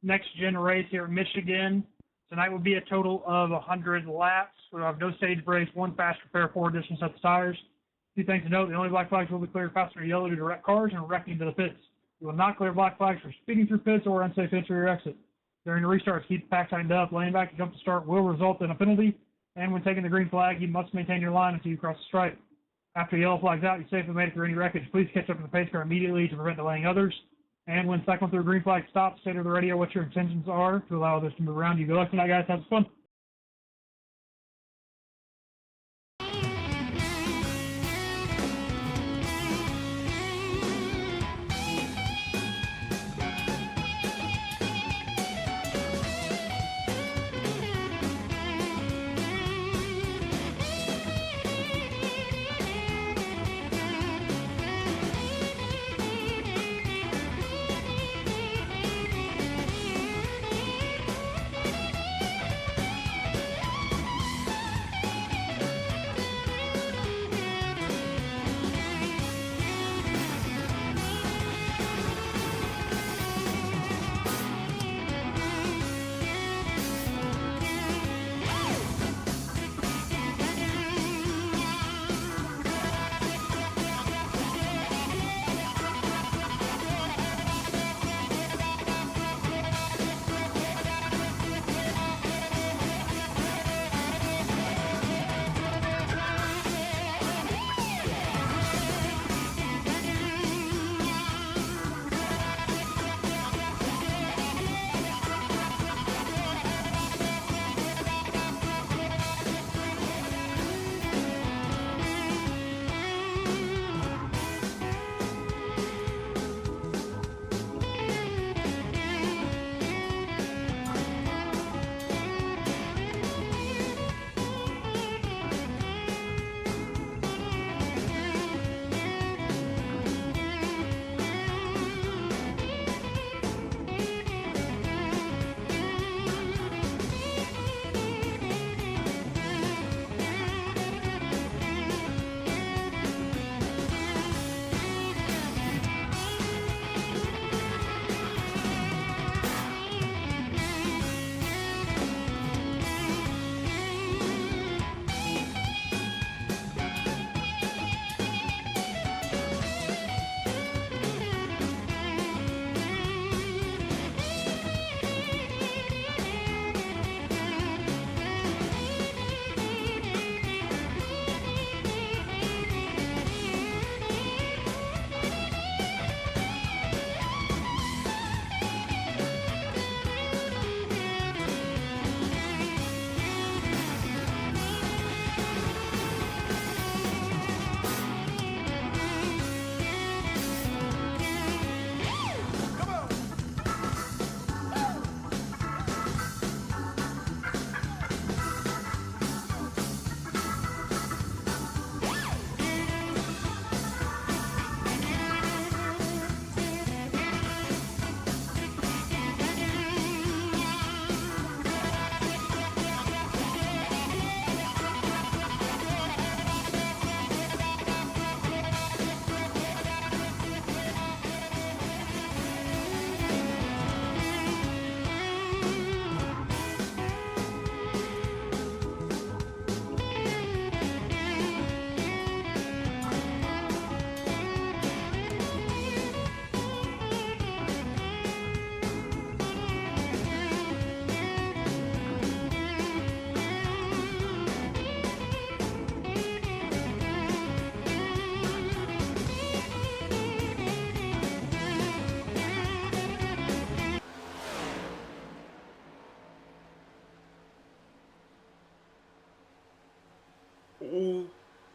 NextGen race here in Michigan. Tonight will be a total of 100 laps. We'll have no stage breaks, one fast repair, 4 additional sets of tires. 2 things to note: the only black flags will be cleared faster than yellow due to wrecked cars and wrecking to the pits. We will not clear black flags for speeding through pits or unsafe entry or exit. During the restarts, keep the pack tightened up. Laying back to jump to start will result in a penalty, and when taking the green flag, you must maintain your line until you cross the stripe. After the yellow flag's out, you safely made it through any wreckage. Please catch up to the pace car immediately to prevent delaying others. And when cycling through a green flag, stop, say to the radio what your intentions are to allow others to move around you. Good luck tonight, guys. Have some fun.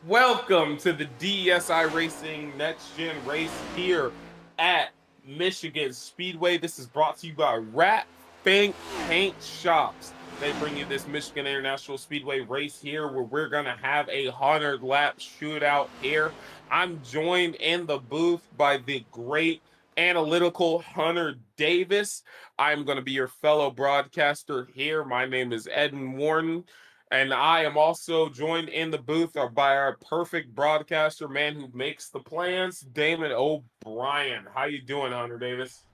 Welcome to the iRacing NextGen race here at Michigan Speedway. This is brought to you by Rat Fink Paint Shops. They bring you this Michigan International Speedway race here where we're going to have a 100-lap shootout here. I'm joined in the booth by the great analytical Hunter Davis. I'm going to be your fellow broadcaster here. My name is Eden Warden. And I am also joined in the booth by our perfect broadcaster, man who makes the plans, Damon O'Brien. How you doing, Hunter Davis?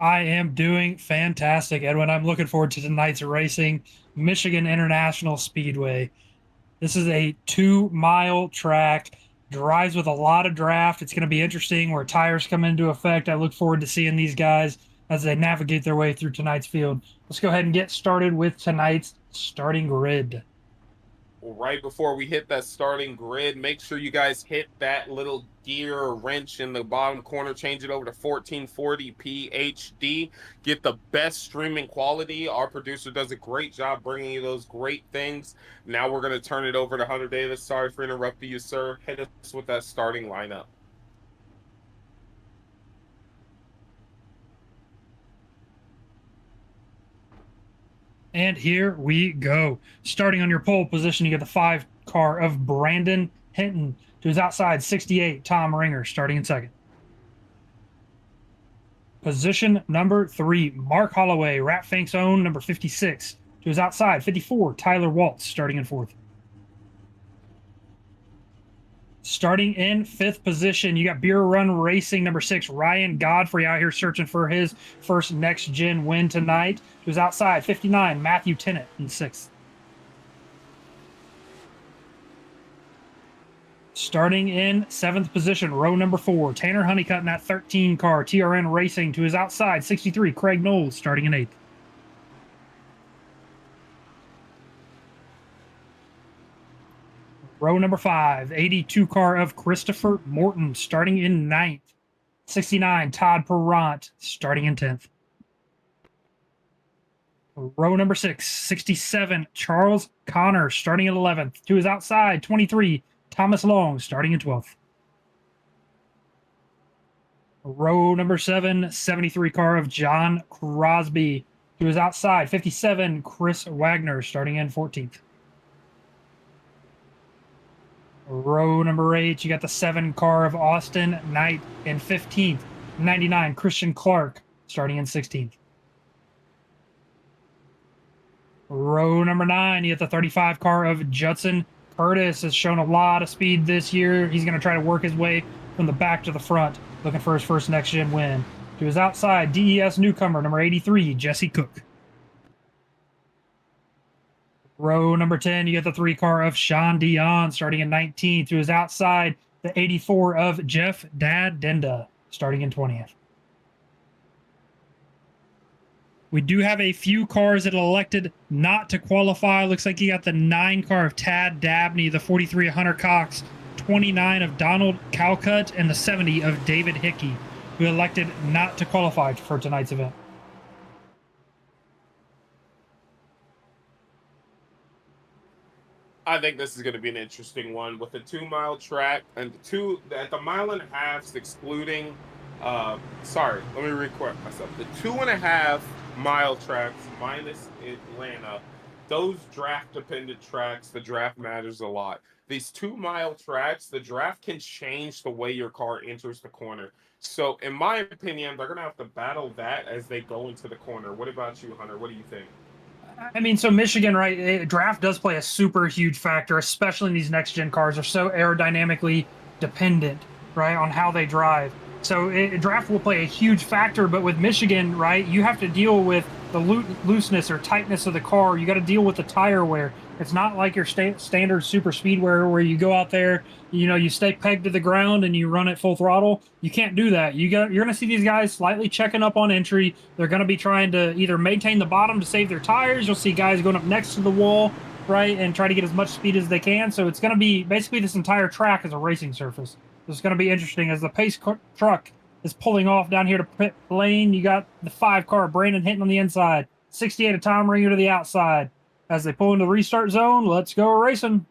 I am doing fantastic, Edwin. I'm looking forward to tonight's racing, Michigan International Speedway. This is a 2-mile track, drives with a lot of draft. It's going to be interesting where tires come into effect. I look forward to seeing these guys as they navigate their way through tonight's field. Let's go ahead and get started with tonight's starting grid. Right before we hit that starting grid, make sure you guys hit that little gear or wrench in the bottom corner, change it over to 1440p HD, get the best streaming quality. Our producer does a great job bringing you those great things. Now we're going to turn it over to Hunter Davis. Sorry for interrupting you, sir. Hit us with that starting lineup. And here we go. Starting on your pole position, you get the 5 car of Brandon Hinton. To his outside, 68, Tom Ringer, starting in second. Position number 3, Mark Holloway, Rat Fink's own, number 56. To his outside, 54, Tyler Waltz, starting in 4th. Starting in 5th position, you got Beer Run Racing, number 6, Ryan Godfrey, out here searching for his first next-gen win tonight. To his outside, 59, Matthew Tennant in 6th. Starting in 7th position, row number 4, Tanner Honeycutt in that 13 car, TRN Racing. To his outside, 63, Craig Knowles, starting in 8th. Row number 5, 82 car of Christopher Morton, starting in 9th. 69, Todd Perrant, starting in 10th. Row number 6, 67, Charles Connor, starting in 11th. To his outside, 23, Thomas Long, starting in 12th. Row number 7, 73 car of John Crosby. To his outside, 57, Chris Wagner, starting in 14th. Row number 8, you got the 7 car of Austin Knight in 15th. 99, Christian Clark, starting in 16th. Row number 9, you got the 35 car of Judson Curtis. Has shown a lot of speed this year. He's going to try to work his way from the back to the front, looking for his first next-gen win. To his outside, DES newcomer, number 83, Jesse Cook. Row number 10, you get the 3 car of Sean Dion, starting in 19th. To his outside, the 84 of Jeff Dad Denda, starting in 20th. We do have a few cars that elected not to qualify. Looks like you got the 9 car of Tad Dabney, the 43 of Hunter Cox, 29 of Donald Calcutt, and the 70 of David Hickey, who elected not to qualify for tonight's event. I think this is going to be an interesting one with a 2-mile track and at the 1.5 miles, excluding. Sorry, let me recorrect myself. The 2.5-mile tracks minus Atlanta, those draft-dependent tracks, the draft matters a lot. These 2-mile tracks, the draft can change the way your car enters the corner. So, in my opinion, they're going to have to battle that as they go into the corner. What about you, Hunter? What do you think? I mean, so Michigan, right, draft does play a super huge factor, especially in these next-gen cars. They're so aerodynamically dependent, right, on how they drive. So draft will play a huge factor, but with Michigan, right, you have to deal with the looseness or tightness of the car. You got to deal with the tire wear. It's not like your standard super speedway where you go out there, you know, you stay pegged to the ground and you run at full throttle. You can't do that. You're going to see these guys slightly checking up on entry. They're going to be trying to either maintain the bottom to save their tires. You'll see guys going up next to the wall, right, and try to get as much speed as they can. So it's going to be basically this entire track is a racing surface. It's going to be interesting as the pace truck is pulling off down here to pit lane. You got the 5 car Brandon Hinton on the inside, 68 of Tom Ringer to the outside. As they pull into the restart zone, let's go racing.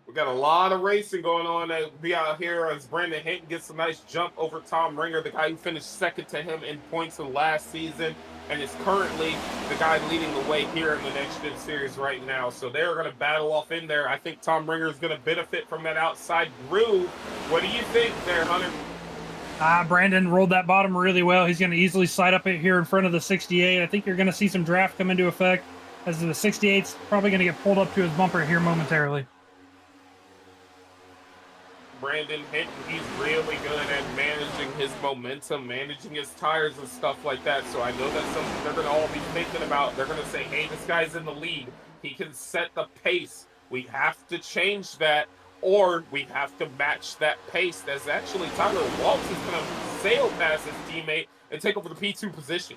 We got a lot of racing going on. Be out here as Brandon Hinton gets a nice jump over Tom Ringer, the guy who finished second to him in points in last season, and is currently the guy leading the way here in the NextGen series right now. So they're going to battle off in there. I think Tom Ringer is going to benefit from that outside groove. What do you think there, Hunter? Brandon rolled that bottom really well. He's going to easily slide up here in front of the 68. I think you're going to see some draft come into effect, as the 68's probably going to get pulled up to his bumper here momentarily. Brandon Hinton, he's really good at managing his momentum, managing his tires and stuff like that. So I know that's something they're going to all be thinking about. They're going to say, hey, this guy's in the lead. He can set the pace. We have to change that, or we have to match that pace. As actually Tyler Waltz is going to sail past his teammate and take over the P2 position.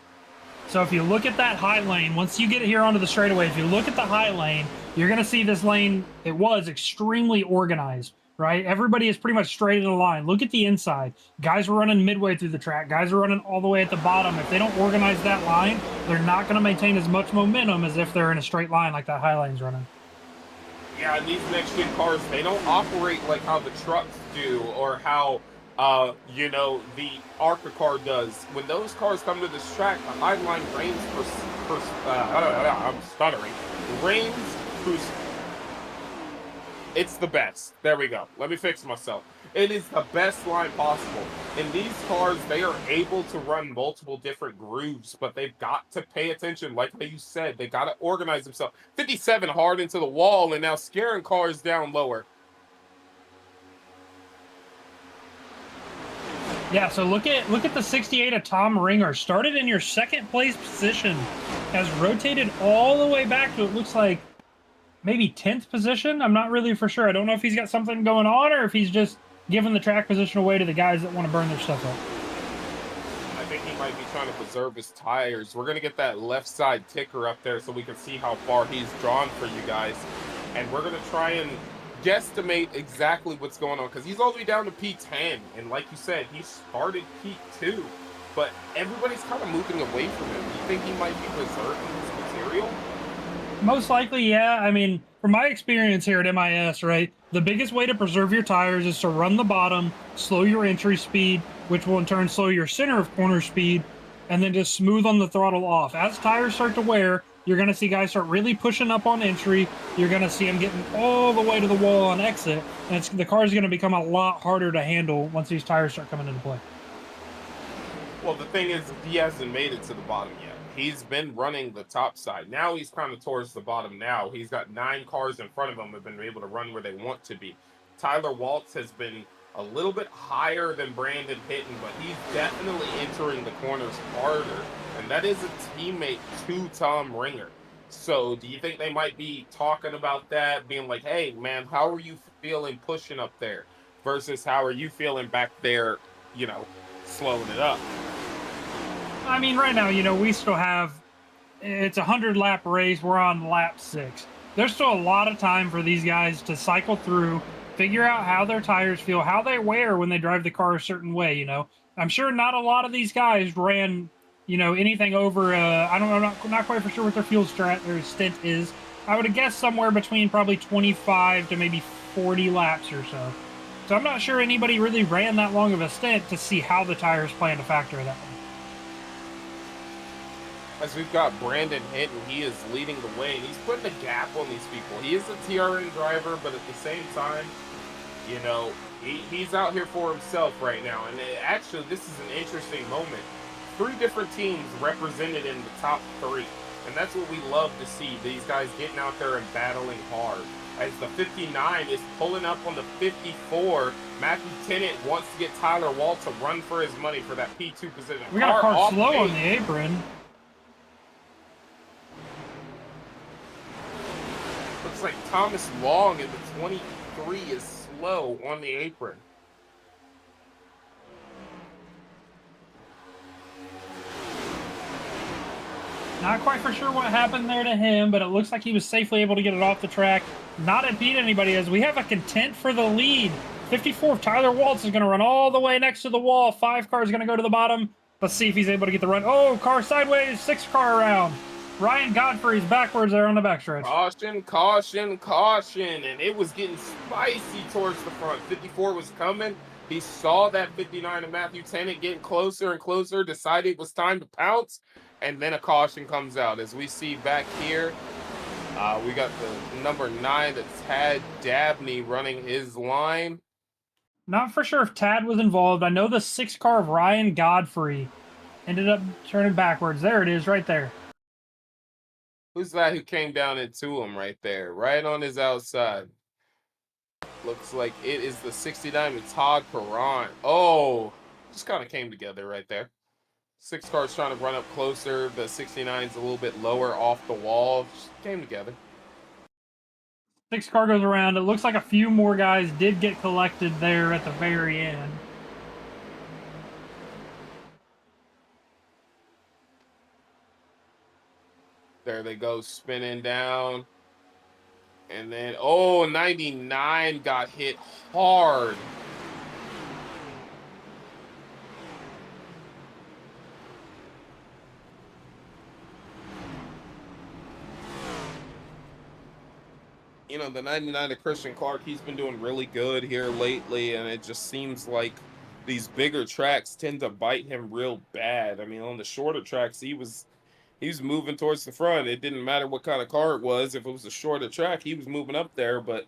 So if you look at that high lane, once you get here onto the straightaway, if you look at the high lane, you're going to see this lane, it was extremely organized, right? Everybody is pretty much straight in a line. Look at the inside. Guys are running midway through the track. Guys are running all the way at the bottom. If they don't organize that line, they're not going to maintain as much momentum as if they're in a straight line like that high lane's running. Yeah, and these next-gen cars, they don't operate like how the trucks do or how you know, the ARCA car does. When those cars come to this track, the high line reigns I'm stuttering. Reigns, it's the best. There we go. Let me fix myself. It is the best line possible. In these cars, they are able to run multiple different grooves, but they've got to pay attention. Like you said, they got to organize themselves. 57 hard into the wall, and now scaring cars down lower. Yeah, so look at the 68 of Tom Ringer. Started in your second place position, has rotated all the way back to, it looks like, maybe 10th position. I'm not really for sure. I don't know if he's got something going on or if he's just giving the track position away to the guys that want to burn their stuff up. I think he might be trying to preserve his tires. We're going to get that left side ticker up there so we can see how far he's drawn for you guys. And we're going to try and guesstimate exactly what's going on, because he's all the way down to P10, and like you said, he started P2, but everybody's kind of moving away from him. Do you think he might be preserving his material? Most likely, yeah. I mean, from my experience here at MIS, right, the biggest way to preserve your tires is to run the bottom, slow your entry speed, which will in turn slow your center of corner speed, and then just smooth on the throttle off. As tires start to wear, you're going to see guys start really pushing up on entry. You're going to see them getting all the way to the wall on exit. And the car is going to become a lot harder to handle once these tires start coming into play. Well, the thing is, he hasn't made it to the bottom yet. He's been running the top side. Now he's kind of towards the bottom now. He's got 9 cars in front of him that have been able to run where they want to be. Tyler Waltz has been a little bit higher than Brandon Hinton, but he's definitely entering the corners harder. And that is a teammate to Tom Ringer. So do you think they might be talking about that, being like, hey, man, how are you feeling pushing up there versus how are you feeling back there, you know, slowing it up? I mean, right now, you know, we still have, it's a 100-lap race. We're on lap 6. There's still a lot of time for these guys to cycle through, figure out how their tires feel, how they wear when they drive the car a certain way, you know. I'm sure not a lot of these guys ran, you know, anything over, I don't know, not quite for sure what their fuel stint is. I would have guessed somewhere between probably 25 to maybe 40 laps or so. So I'm not sure anybody really ran that long of a stint to see how the tires play into factor that way. As we've got Brandon Hinton, he is leading the way, and he's putting a gap on these people. He is a TRN driver, but at the same time, you know, he's out here for himself right now. And actually, this is an interesting moment. 3 different teams represented in the top 3. And that's what we love to see, these guys getting out there and battling hard. As the 59 is pulling up on the 54, Matthew Tennant wants to get Tyler Waltz to run for his money for that P2 position. We got a car slow on the apron. Looks like Thomas Long in the 23 is slow on the apron. Not quite for sure what happened there to him, but it looks like he was safely able to get it off the track, not impede anybody, as we have a content for the lead. 54, Tyler Waltz is going to run all the way next to the wall. 5 cars going to go to the bottom. Let's see if he's able to get the run. Oh, car sideways, 6 car around. Ryan Godfrey's backwards there on the backstretch. Caution, caution, caution. And it was getting spicy towards the front. 54 was coming. He saw that 59 of Matthew Tennant getting closer and closer, decided it was time to pounce, and then a caution comes out. As we see back here, we got the number 9, that's Tad Dabney, running his line. Not for sure if Tad was involved. I know the 6 car of Ryan Godfrey ended up turning backwards. There it is, right there. Who's that who came down into him right there, right on his outside? Looks like it is the 69 with Todd Perron. Oh, just kind of came together right there. 6 cars trying to run up closer. The 69's a little bit lower off the wall. Just came together. 6 car goes around. It looks like a few more guys did get collected there at the very end. There they go, spinning down. And then, oh, 99 got hit hard. You know, the 99 of Christian Clark, he's been doing really good here lately, and it just seems like these bigger tracks tend to bite him real bad. I mean, on the shorter tracks, he was moving towards the front. It didn't matter what kind of car it was. If it was a shorter track, he was moving up there. But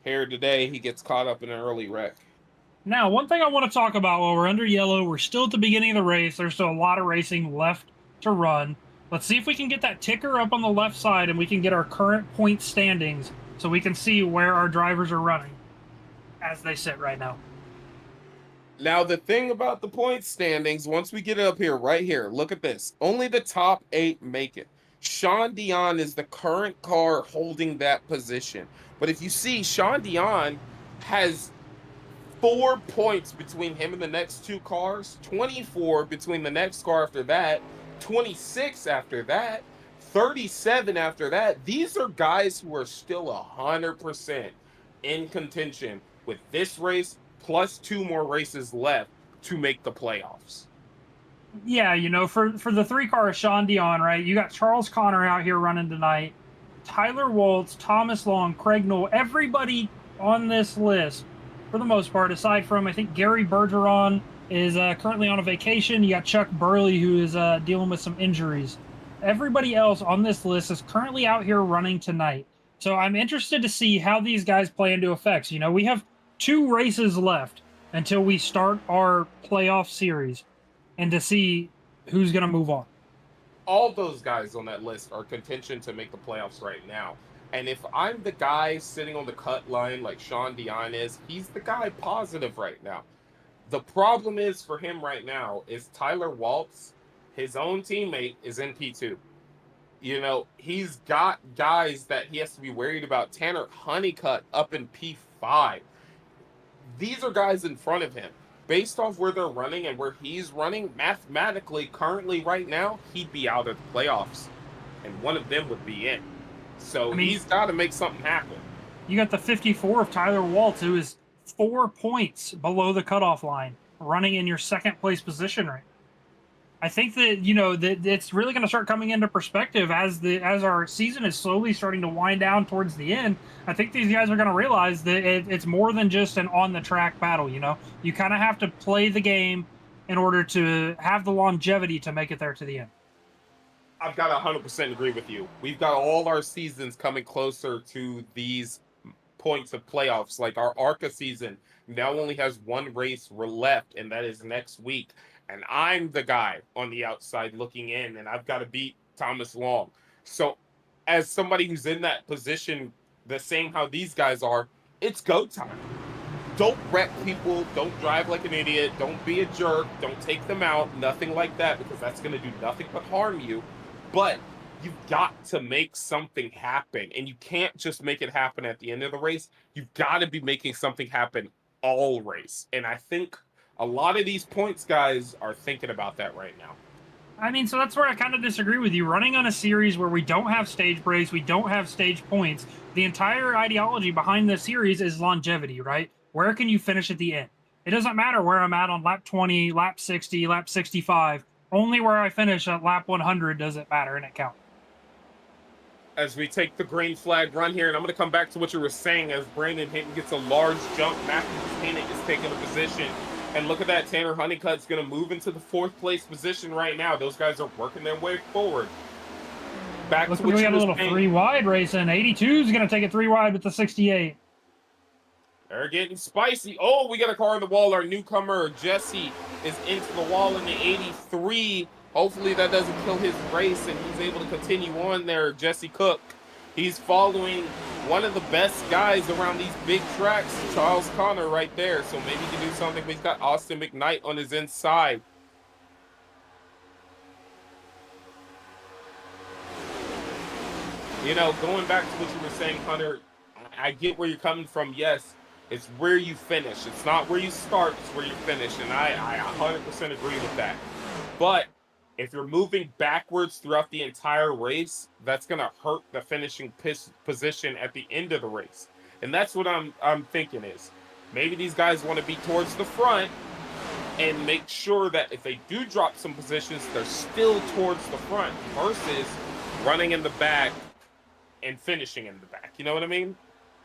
here today, he gets caught up in an early wreck. Now, one thing I want to talk about while we're under yellow, we're still at the beginning of the race. There's still a lot of racing left to run. Let's see if we can get that ticker up on the left side and we can get our current point standings so we can see where our drivers are running as they sit right now. Now, the thing about the point standings, once we get it up here, right here, look at this. Only the top 8 make it. Sean Dion is the current car holding that position. But if you see, Sean Dion has 4 points between him and the next 2 cars, 24 between the next car after that, 26 after that, 37 after that. These are guys who are still 100% in contention with this race, plus 2 more races left to make the playoffs. Yeah, you know, for the 3 cars, Sean Dion, right? You got Charles Connor out here running tonight, Tyler Waltz, Thomas Long, Craig Knoll, everybody on this list, for the most part, aside from, I think, Gary Bergeron is currently on a vacation. You got Chuck Burley, who is dealing with some injuries. Everybody else on this list is currently out here running tonight. So I'm interested to see how these guys play into effects. You know, we have 2 races left until we start our playoff series and to see who's going to move on. All those guys on that list are contention to make the playoffs right now. And if I'm the guy sitting on the cut line like Sean Dion is, he's the guy positive right now. The problem is for him right now is Tyler Waltz, his own teammate, is in P2. You know, he's got guys that he has to be worried about. Tanner Honeycutt up in P5. These are guys in front of him. Based off where they're running and where he's running, mathematically, currently, right now, he'd be out of the playoffs. And one of them would be in. So he's got to make something happen. You got the 54 of Tyler Waltz, who is 4 points below the cutoff line, running in your 2nd place position right now. I think that, you know, that it's really going to start coming into perspective as our season is slowly starting to wind down towards the end. I think these guys are going to realize that it's more than just an on-the-track battle, you know? You kind of have to play the game in order to have the longevity to make it there to the end. I've got to 100% agree with you. We've got all our seasons coming closer to these points of playoffs. Like our ARCA season now only has 1 race left, and that is next week. And I'm the guy on the outside looking in, and I've got to beat Thomas Long. So as somebody who's in that position, the same how these guys are, it's go time. Don't wreck people. Don't drive like an idiot. Don't be a jerk. Don't take them out. Nothing like that, because that's going to do nothing but harm you. But you've got to make something happen, and you can't just make it happen at the end of the race. You've got to be making something happen all race. And I think a lot of these points guys are thinking about that right now. I mean, so that's where I kind of disagree with you. Running on a series where we don't have stage breaks, we don't have stage points, the entire ideology behind this series is longevity, right? Where can you finish at the end? It doesn't matter where I'm at on lap 20, lap 60, lap 65. Only where I finish at lap 100 does it matter, and it counts. As we take the green flag run here, and I'm going to come back to what you were saying as Brandon Hinton gets a large jump. Matthew Hinton is taking a position. And look at that, Tanner Honeycutt's going to move into the 4th place position right now. Those guys are working their way forward. Back Looks to like what we got a little saying. 3 wide racing. 82 is going to take it 3 wide with the 68. They're getting spicy. Oh, we got a car on the wall. Our newcomer, Jesse, is into the wall in the 83. Hopefully that doesn't kill his race and he's able to continue on there. Jesse Cook, He's following one of the best guys around these big tracks, Charles Connor right there. So maybe he can do something. But he's got Austin McKnight on his inside. You know, going back to what you were saying, Hunter, I get where you're coming from. Yes, it's where you finish. It's not where you start, it's where you finish. And I 100% agree with that. But if you're moving backwards throughout the entire race, that's going to hurt the finishing position at the end of the race. And that's what I'm thinking is maybe these guys want to be towards the front and make sure that if they do drop some positions, they're still towards the front versus running in the back and finishing in the back. You know what I mean?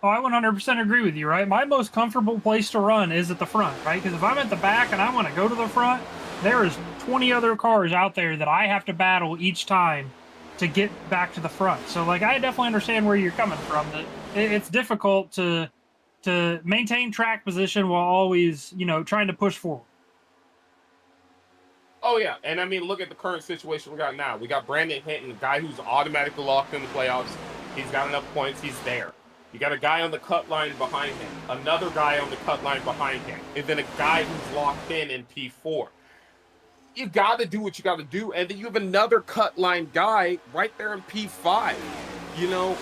Oh, I 100% agree with you, right? My most comfortable place to run is at the front, right? Because if I'm at the back and I want to go to the front, there is 20 other cars out there that I have to battle each time to get back to the front. So, like, I definitely understand where you're coming from. That it's difficult to maintain track position while always, you know, trying to push forward. Oh, yeah. And, I mean, look at the current situation we got now. We got Brandon Hinton, a guy who's automatically locked in the playoffs. He's got enough points. He's there. You got a guy on the cut line behind him, another guy on the cut line behind him, and then a guy who's locked in P4. You got to do what you got to do, and then you have another cut line guy right there in P5. You know,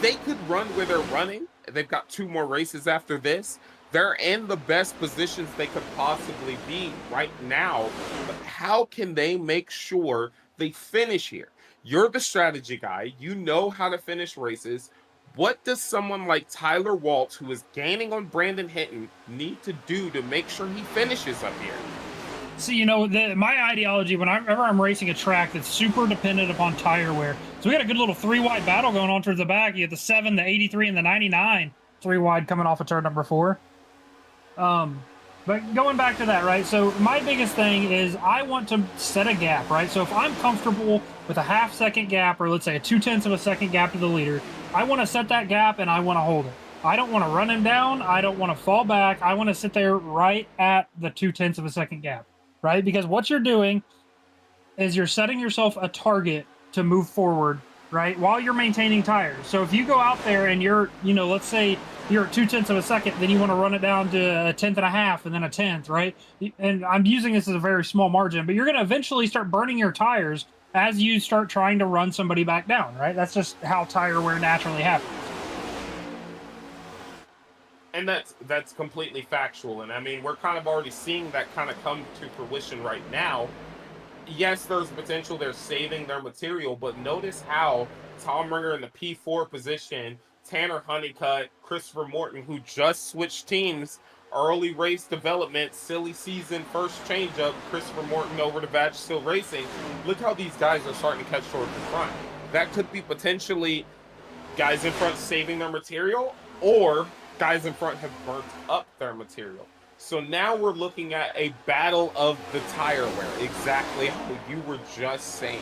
they could run where they're running. They've got 2 more races after this. They're in the best positions they could possibly be right now. But how can they make sure they finish here? You're the strategy guy. You know how to finish races. What does someone like Tyler Waltz, who is gaining on Brandon Hinton, need to do to make sure he finishes up here? See, you know, my ideology whenever I'm racing a track that's super dependent upon tire wear. So we got a good little 3-wide battle going on towards the back. You have the 7, the 83, and the 99 3-wide coming off of turn number 4. But going back to that, right? So my biggest thing is I want to set a gap, right? So if I'm comfortable with a half-second gap, or let's say a 0.2 of a second gap to the leader, I want to set that gap and I want to hold it. I don't want to run him down. I don't want to fall back. I want to sit there right at the 0.2 of a second gap, right? Because what you're doing is you're setting yourself a target to move forward, right? While you're maintaining tires. So if you go out there and you're, you know, let's say you're at 0.2 of a second, then you want to run it down to a 1/10.5 and then a 1/10, right? And I'm using this as a very small margin, but you're going to eventually start burning your tires as you start trying to run somebody back down, right? That's just how tire wear naturally happens. And that's completely factual. And I mean, we're kind of already seeing that kind of come to fruition right now. Yes, there's potential they're saving their material, but notice how Tom Ringer in the P4 position, Tanner Honeycutt, Christopher Morton, who just switched teams, early race development, silly season, first changeup, Christopher Morton over to Vagisil Racing. Look how these guys are starting to catch towards the front. That could be potentially guys in front saving their material, or guys in front have burnt up their material. So now we're looking at a battle of the tire wear, exactly how you were just saying.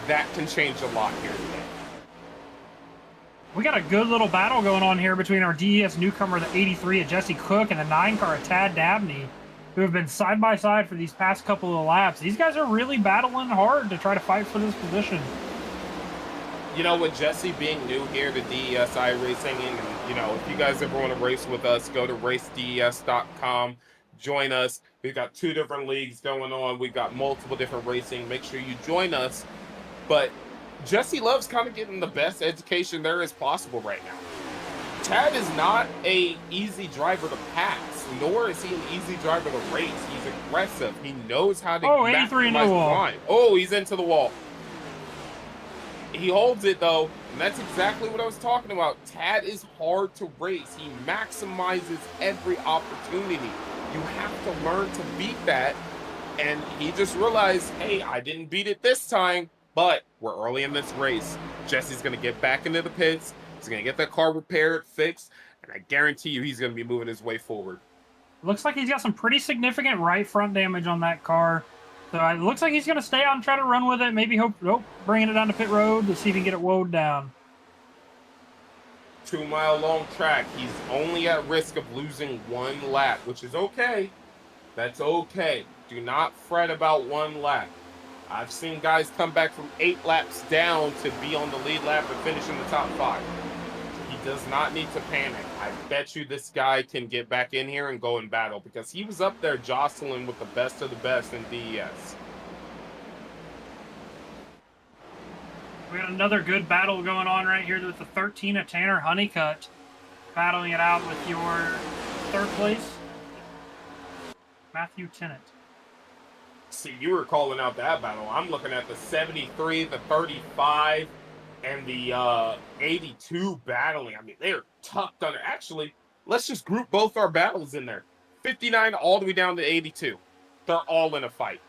That can change a lot here today. We got a good little battle going on here between our DES newcomer, the 83 of Jesse Cook, and the 9 car of Tad Dabney, who have been side by side for these past couple of laps. These guys are really battling hard to try to fight for this position. You know, with Jesse being new here to DES iRacing, and you know, if you guys ever want to race with us, go to racedes.com, join us. We've got 2 different leagues going on. We've got multiple different racing. Make sure you join us. But Jesse loves kind of getting the best education there is possible right now. Tad is not a easy driver to pass, nor is he an easy driver to race. He's aggressive. He knows how to 83 into maximize the the wall. line. Oh, he's into the wall. He holds it, though, and that's exactly what I was talking about. Tad is hard to race. He maximizes every opportunity. You have to learn to beat that, and he just realized, hey, I didn't beat it this time, but we're early in this race. Jesse's going to get back into the pits. He's going to get that car repaired, fixed, and I guarantee you he's going to be moving his way forward. Looks like he's got some pretty significant right front damage on that car. So it looks like he's going to stay out and try to run with it. Maybe bringing it down to pit road to see if he can get it woed down. 2-mile-long track. He's only at risk of losing 1 lap, which is okay. That's okay. Do not fret about 1 lap. I've seen guys come back from 8 laps down to be on the lead lap and finish in the top 5. He does not need to panic. I bet you this guy can get back in here and go in battle because he was up there jostling with the best of the best in DES. We got another good battle going on right here with the 13 of Tanner Honeycutt battling it out with your 3rd place, Matthew Tennant. See, you were calling out that battle. I'm looking at the 73, the 35, and the 82 battling. I mean, they're tucked under. Actually, let's just group both our battles in there. 59 all the way down to 82. They're all in a fight.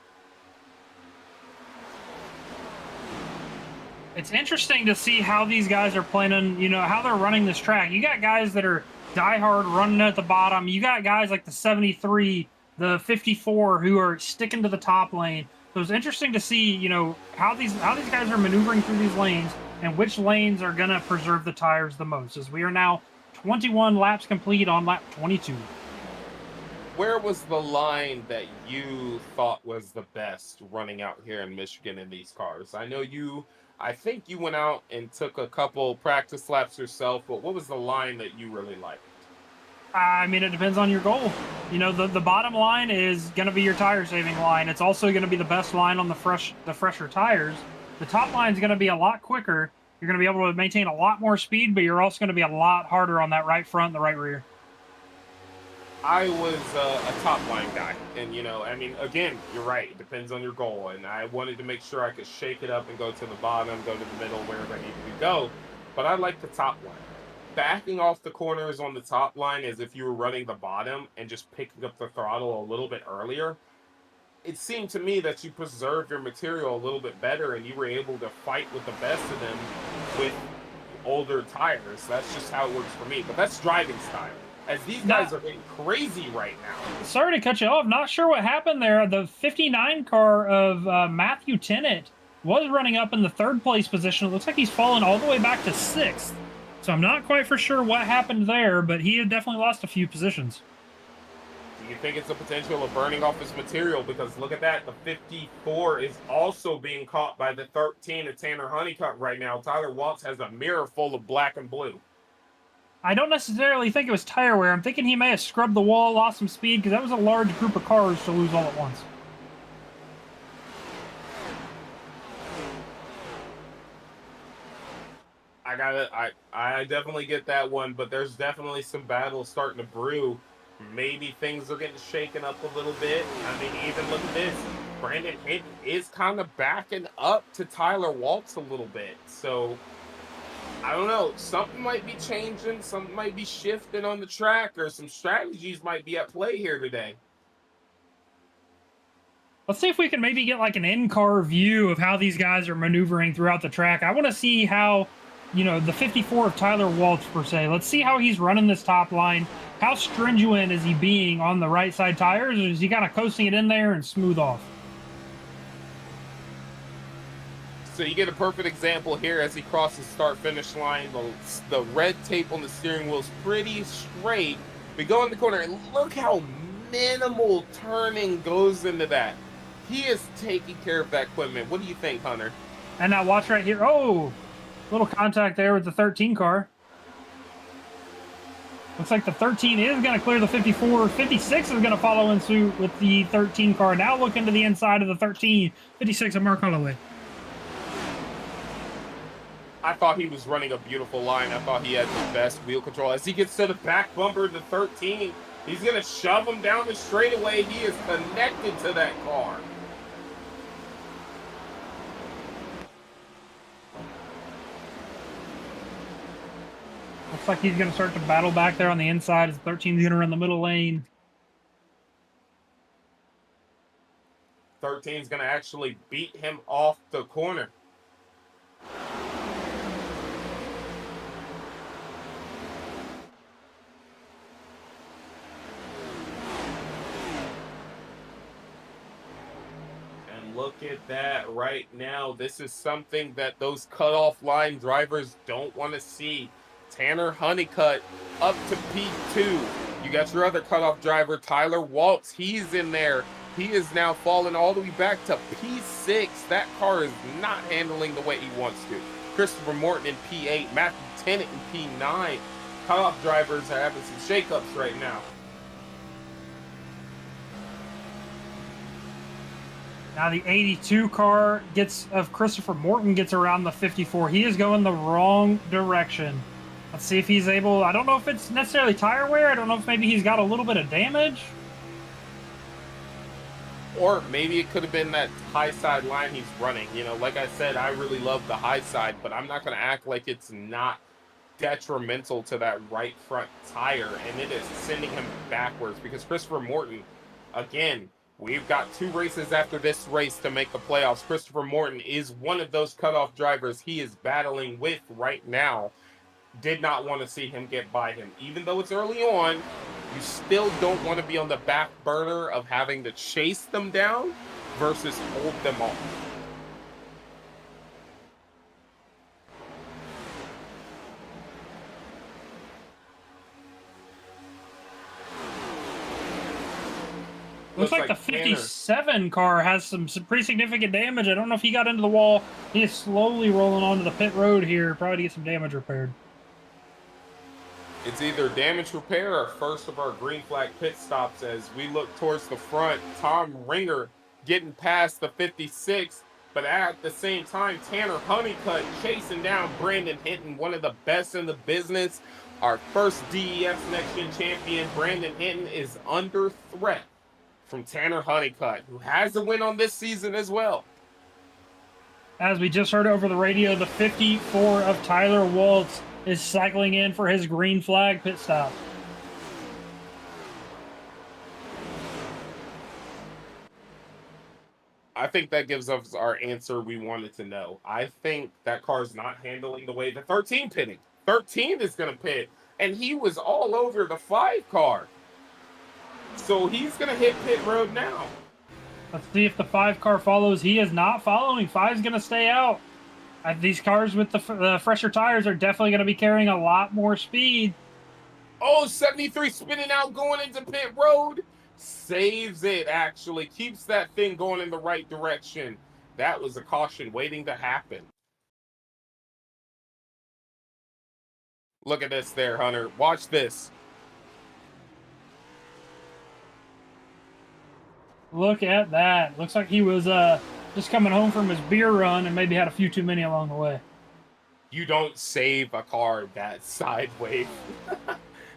It's interesting to see how these guys are planning, you know, how they're running this track. You got guys that are diehard running at the bottom. You got guys like the 73, the 54 who are sticking to the top lane. So it's interesting to see, you know, how these guys are maneuvering through these lanes and which lanes are going to preserve the tires the most, as we are now 21 laps complete on lap 22. Where was the line that you thought was the best running out here in Michigan in these cars? I think you went out and took a couple practice laps yourself, but what was the line that you really liked? I mean, it depends on your goal. You know, the bottom line is going to be your tire saving line. It's also going to be the best line on the fresher tires. The top line is going to be a lot quicker. You're going to be able to maintain a lot more speed, but you're also going to be a lot harder on that right front and the right rear. I was a top line guy, and you know, I mean, again, you're right. It depends on your goal, and I wanted to make sure I could shake it up and go to the bottom, go to the middle, wherever I needed to go. But I like the top line. Backing off the corners on the top line as if you were running the bottom and just picking up the throttle a little bit earlier. It seemed to me that you preserved your material a little bit better, and you were able to fight with the best of them with older tires. That's just how it works for me. But that's driving style. As these guys are getting crazy right now. Sorry to cut you off. Not sure what happened there. The 59 car of Matthew Tennant was running up in the 3rd place position. It looks like he's fallen all the way back to 6th. So I'm not quite for sure what happened there, but he had definitely lost a few positions. Do you think it's a potential of burning off his material? Because look at that. The 54 is also being caught by the 13 of Tanner Honeycutt right now. Tyler Waltz has a mirror full of black and blue. I don't necessarily think it was tire wear. I'm thinking he may have scrubbed the wall, lost some speed, because that was a large group of cars to lose all at once. I definitely get that one, but there's definitely some battles starting to brew. Maybe things are getting shaken up a little bit. I mean, even look at this. Brandon Hinton is kind of backing up to Tyler Waltz a little bit. So I don't know. Something might be changing. Something might be shifting on the track, or some strategies might be at play here today. Let's see if we can maybe get like an in-car view of how these guys are maneuvering throughout the track. I want to see how, you know, the 54 of Tyler Waltz, per se. Let's see how he's running this top line. How stringent is he being on the right side tires, or is he kind of coasting it in there and smooth off? So you get a perfect example here as he crosses start-finish line. The red tape on the steering wheel is pretty straight. We go in the corner, and look how minimal turning goes into that. He is taking care of that equipment. What do you think, Hunter? And now watch right here. Oh, little contact there with the 13 car. Looks like the 13 is going to clear the 54. 56 is going to follow in suit with the 13 car. Now look into the inside of the 13. 56 of Mark Holloway. I thought he was running a beautiful line. I thought he had the best wheel control. As he gets to the back bumper of the 13, he's going to shove him down the straightaway. He is connected to that car. Looks like he's going to start to battle back there on the inside as 13 is going to run the middle lane. 13 is going to actually beat him off the corner. Look at that right now. This is something that those cutoff line drivers don't want to see. Tanner Honeycutt up to P2. You got your other cutoff driver, Tyler Waltz. He's in there He is now fallen all the way back to P6. That car is not handling the way he wants to. Christopher Morton in P8, Matthew Tennant in P9. Cutoff drivers are having some shakeups right now. Now the 82 car of Christopher Morton gets around the 54. He is going the wrong direction. Let's see if he's able. I don't know if it's necessarily tire wear. I don't know if maybe he's got a little bit of damage. Or maybe it could have been that high side line he's running. You know, like I said, I really love the high side, but I'm not going to act like it's not detrimental to that right front tire, and it is sending him backwards because Christopher Morton, again, we've got 2 races after this race to make the playoffs. Christopher Morton is one of those cutoff drivers he is battling with right now. Did not want to see him get by him. Even though it's early on, you still don't want to be on the back burner of having to chase them down versus hold them off. Looks like the 57 car has some pretty significant damage. I don't know if he got into the wall. He is slowly rolling onto the pit road here, probably to get some damage repaired. It's either damage repair or first of our green flag pit stops as we look towards the front. Tom Ringer getting past the 56, but at the same time, Tanner Honeycutt chasing down Brandon Hinton, one of the best in the business. Our first DES Next Gen champion, Brandon Hinton, is under threat from Tanner Honeycutt, who has a win on this season as well. As we just heard over the radio, the 54 of Tyler Waltz is cycling in for his green flag pit stop. I think that gives us our answer we wanted to know. I think that car's not handling the way the 13 pitting. 13 is going to pit, and he was all over the 5 car. So he's going to hit pit road now. Let's see if the 5 car follows. He is not following. 5's going to stay out. These cars with the fresher tires are definitely going to be carrying a lot more speed. Oh, 73 spinning out, going into pit road. Saves it, actually. Keeps that thing going in the right direction. That was a caution waiting to happen. Look at this there, Hunter. Watch this. Look at that. Looks like he was just coming home from his beer run and maybe had a few too many along the way. You don't save a car that sideways.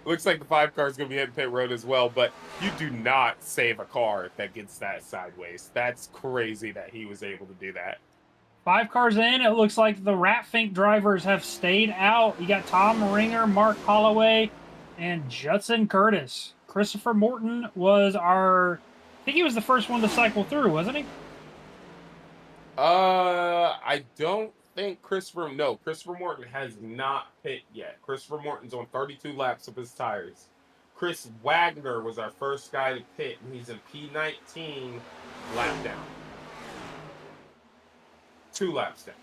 Looks like the 5 car is going to be hitting pit road as well, but you do not save a car that gets that sideways. That's crazy that he was able to do that. 5 cars in, it looks like the Rat Fink drivers have stayed out. You got Tom Ringer, Mark Holloway, and Judson Curtis. Christopher Morton was I think he was the first one to cycle through, wasn't he? I don't think Christopher Morton has not pit yet. Christopher Morton's on 32 laps of his tires. Chris Wagner was our first guy to pit, and he's in P19 lap down. 2 laps down.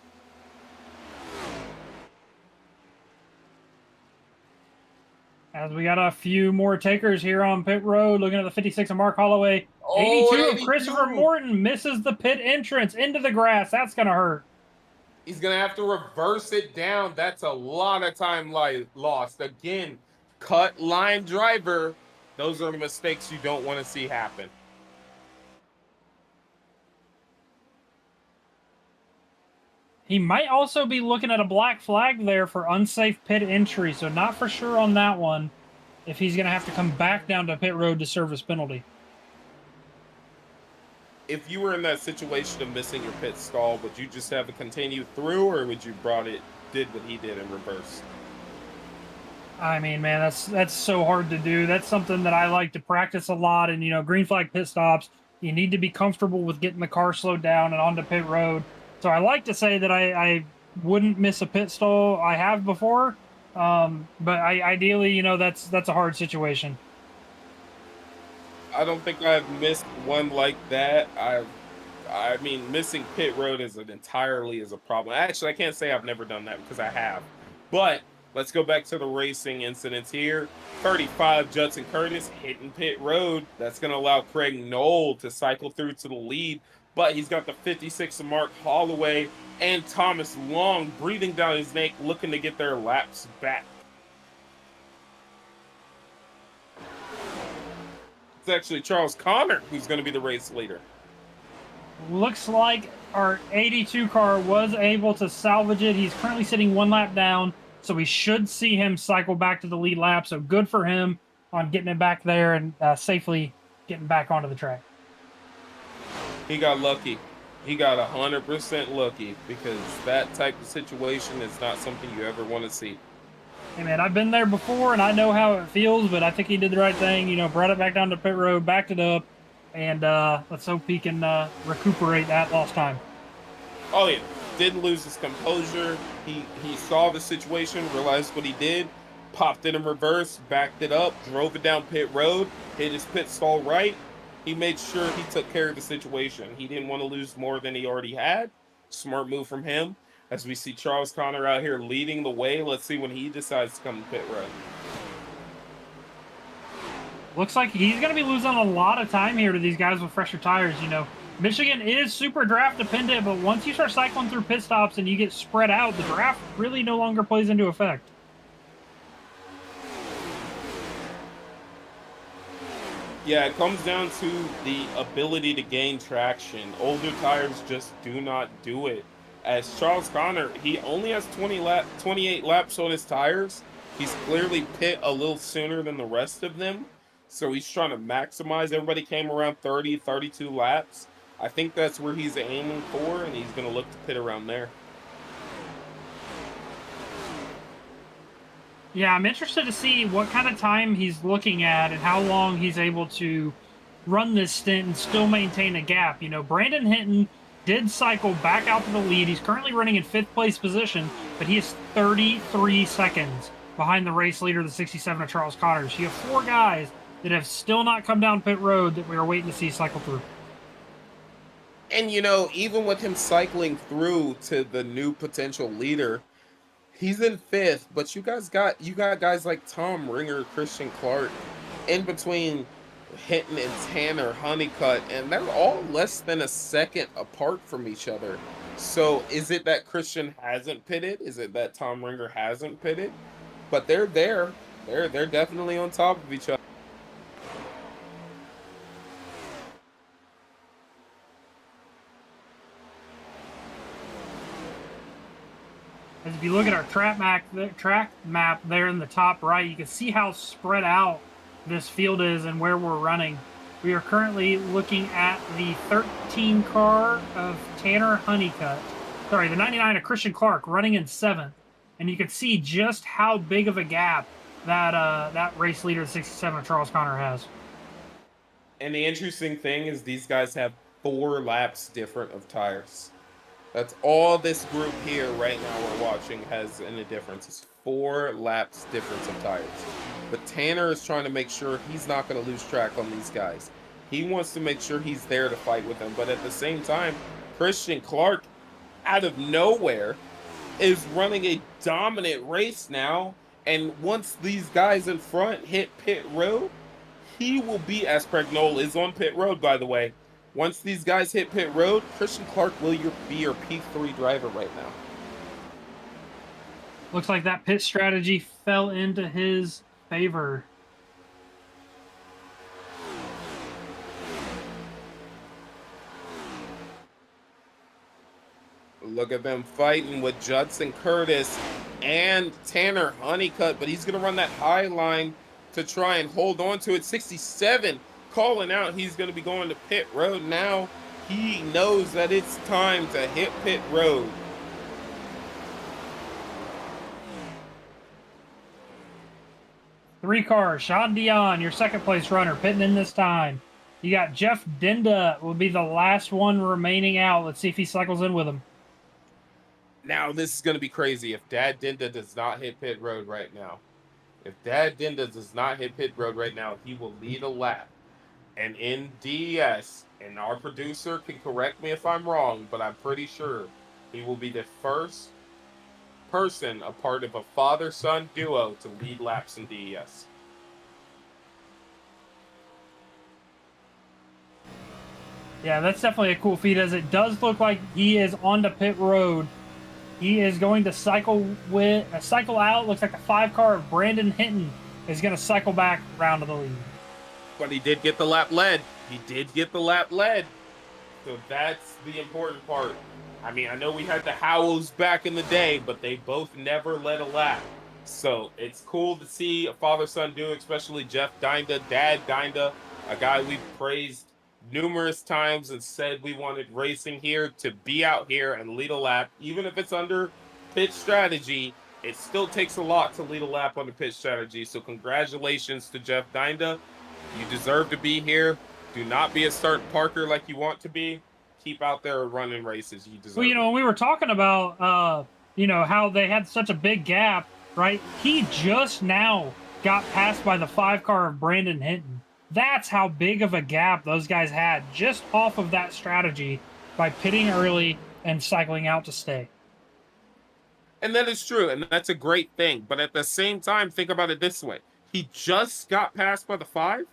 As we got a few more takers here on pit road, looking at the 56 of Mark Holloway. 82 of Christopher Morton misses the pit entrance into the grass. That's going to hurt. He's going to have to reverse it down. That's a lot of time lost. Again, cut line driver. Those are the mistakes you don't want to see happen. He might also be looking at a black flag there for unsafe pit entry, so not for sure on that one if he's going to have to come back down to pit road to serve his penalty. If you were in that situation of missing your pit stall, would you just have it continue through, or would you did what he did in reverse? I mean, man, that's so hard to do. That's something that I like to practice a lot. And, green flag pit stops, you need to be comfortable with getting the car slowed down and onto pit road. So I like to say that I wouldn't miss a pit stall. I have before, but ideally, that's a hard situation. I don't think I've missed one like that. I mean, missing pit road is a problem. Actually, I can't say I've never done that because I have. But Let's go back to the racing incidents here. 35, Judson Curtis hitting pit road. That's going to allow Craig Knoll to cycle through to the lead, but he's got the 56 of Mark Holloway and Thomas Long breathing down his neck, looking to get their laps back. It's actually Charles Connor who's going to be the race leader. Looks like our 82 car was able to salvage it. He's currently sitting 1 lap down, so we should see him cycle back to the lead lap. So good for him on getting it back there and safely getting back onto the track. He got lucky. He got 100% lucky, because that type of situation is not something you ever want to see. Hey man, I've been there before and I know how it feels, but I think he did the right thing. You know, brought it back down to pit road, backed it up, and let's hope he can recuperate that lost time. Oh yeah, didn't lose his composure. He saw the situation, realized what he did, popped it in reverse, backed it up, drove it down pit road, hit his pit stall right. He made sure he took care of the situation. He didn't want to lose more than he already had. Smart move from him. As we see Charles Connor out here leading the way. Let's see when he decides to come to pit road. Looks like he's going to be losing a lot of time here to these guys with fresher tires. You know, Michigan is super draft dependent, but once you start cycling through pit stops and you get spread out, the draft really no longer plays into effect. Yeah, it comes down to the ability to gain traction. Older tires just do not do it. As Charles Connor, he only has 28 laps on his tires. He's clearly pit a little sooner than the rest of them. So he's trying to maximize. Everybody came around 30, 32 laps. I think that's where he's aiming for, and he's going to look to pit around there. Yeah, I'm interested to see what kind of time he's looking at and how long he's able to run this stint and still maintain a gap. You know, Brandon Hinton did cycle back out to the lead. He's currently running in 5th place position, but he is 33 seconds behind the race leader, the 67 of Charles Connor. So you have 4 guys that have still not come down pit road that we are waiting to see cycle through. And, you know, even with him cycling through to the new potential leader, he's in 5th, but you got guys like Tom Ringer, Christian Clark in between Hinton and Tanner Honeycutt, and they're all less than a second apart from each other. So is it that Christian hasn't pitted? Is it that Tom Ringer hasn't pitted? But they're there. They're definitely on top of each other. As if you look at our track map there in the top right, you can see how spread out this field is and where we're running. We are currently looking at the 13 car of Tanner Honeycutt. Sorry, the 99 of Christian Clark running in 7th. And you can see just how big of a gap that race leader, the 67 of Charles Connor, has. And the interesting thing is these guys have 4 laps different of tires. That's all this group here right now we're watching has in a difference. It's 4 laps difference of tires. But Tanner is trying to make sure he's not going to lose track on these guys. He wants to make sure he's there to fight with them. But at the same time, Christian Clark, out of nowhere, is running a dominant race now. And once these guys in front hit pit road, he will be, as Craig Knoll is on pit road, by the way. Once these guys hit pit road, Christian Clark will be your P3 driver right now. Looks like that pit strategy fell into his favor. Look at them fighting with Judson Curtis and Tanner Honeycutt, but he's going to run that high line to try and hold on to it. 67 calling out he's going to be going to pit road now. He knows that it's time to hit pit road. Three cars. Sean Dion, your 2nd place runner, pitting in this time. You got Jeff Dinda will be the last one remaining out. Let's see if he cycles in with him. Now, this is going to be crazy if Dad Dinda does not hit pit road right now. If Dad Dinda does not hit pit road right now, he will lead a lap. And in DES, and our producer can correct me if I'm wrong, but I'm pretty sure he will be the first person a part of a father-son duo to lead laps in DES. Yeah, that's definitely a cool feat, as it does look like he is on the pit road. He is going to cycle out. Looks like the 5 car of Brandon Hinton is going to cycle back round to the lead. But he did get the lap led. He did get the lap led. So that's the important part. I mean, I know we had the Howells back in the day, but they both never led a lap. So it's cool to see a father-son duo, especially Jeff Dinda, Dad Dinda, a guy we've praised numerous times and said we wanted racing here to be out here and lead a lap. Even if it's under pit strategy, it still takes a lot to lead a lap under pit strategy. So congratulations to Jeff Dinda. You deserve to be here. Do not be a start Parker like you want to be. Keep out there running races. You deserve Well, it. we were talking about, how they had such a big gap, right? He just now got passed by the 5 car of Brandon Hinton. That's how big of a gap those guys had just off of that strategy by pitting early and cycling out to stay. And that is true, and that's a great thing. But at the same time, think about it this way. He just got passed by the 5.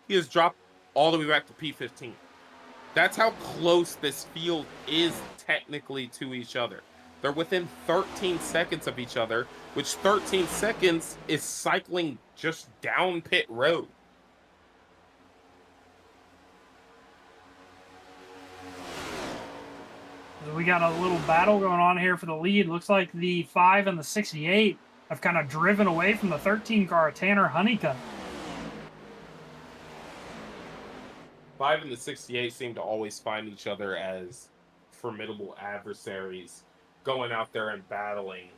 He has dropped all the way back to P15. That's how close this field is technically to each other. They're within 13 seconds of each other, which 13 seconds is cycling just down pit road. We got a little battle going on here for the lead. Looks like the 5 and the 68 have kind of driven away from the 13 car of Tanner Honeycutt. 5 and the 68 seem to always find each other as formidable adversaries, going out there and battling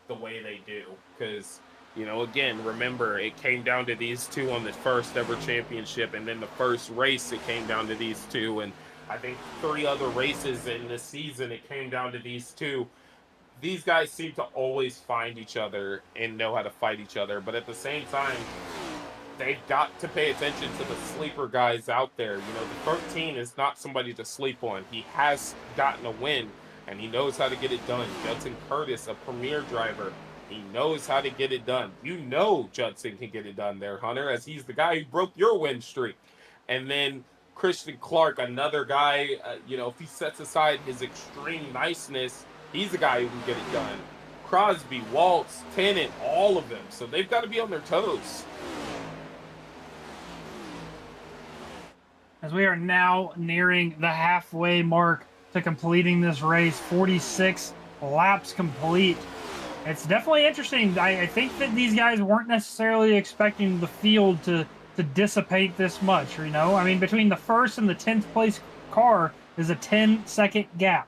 the way they do. Because, again, remember, it came down to these two on the first ever championship, and then the first race, it came down to these two. And I think 3 other races in this season, it came down to these two. These guys seem to always find each other and know how to fight each other. But at the same time, they've got to pay attention to the sleeper guys out there. The 13 is not somebody to sleep on. He has gotten a win, and he knows how to get it done. Judson Curtis, a premier driver, he knows how to get it done. Judson can get it done there, Hunter, as he's the guy who broke your win streak. And then Christian Clark, another guy, if he sets aside his extreme niceness, he's the guy who can get it done. Crosby, Waltz, Tennant, all of them. So they've got to be on their toes. As we are now nearing the halfway mark to completing this race, 46 laps complete. It's definitely interesting. I think that these guys weren't necessarily expecting the field to dissipate this much, I mean, between the first and the 10th place car is a 10-second gap.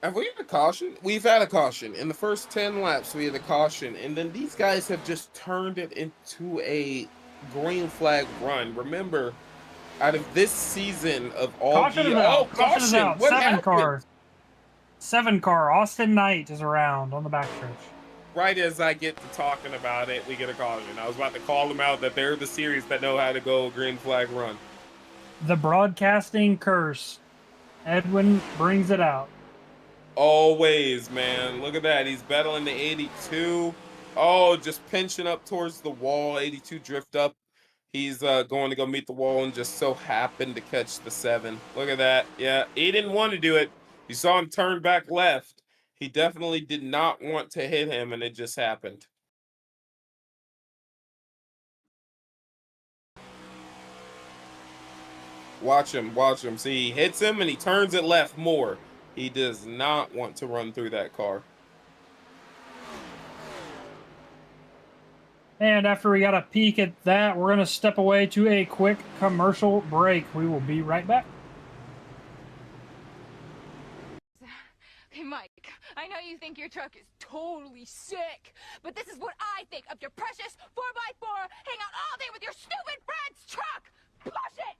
Have we had a caution? We've had a caution. In the first 10 laps, we had a caution. And then these guys have just turned it into a green flag run. Remember, out of this season of all caution is out. Caution is out. What 7 happened? car. 7 car. Austin Knight is around on the backstretch. Right as I get to talking about it, we get a caution. I was about to call them out that they're the series that know how to go green flag run. The broadcasting curse. Edwin brings it out. Always, man. Look at that. He's battling the 82. Oh, just pinching up towards the wall. 82 drift up. He's going to go meet the wall and just so happened to catch the 7. Look at that. Yeah, he didn't want to do it. You saw him turn back left. He definitely did not want to hit him, and it just happened. Watch him, watch him. See, he hits him, and he turns it left more. He does not want to run through that car. And after we got a peek at that, we're going to step away to a quick commercial break. We will be right back. Hey, Mike, I know you think your truck is totally sick, but this is what I think of your precious 4x4 hang out all day with your stupid friend's truck! Push it!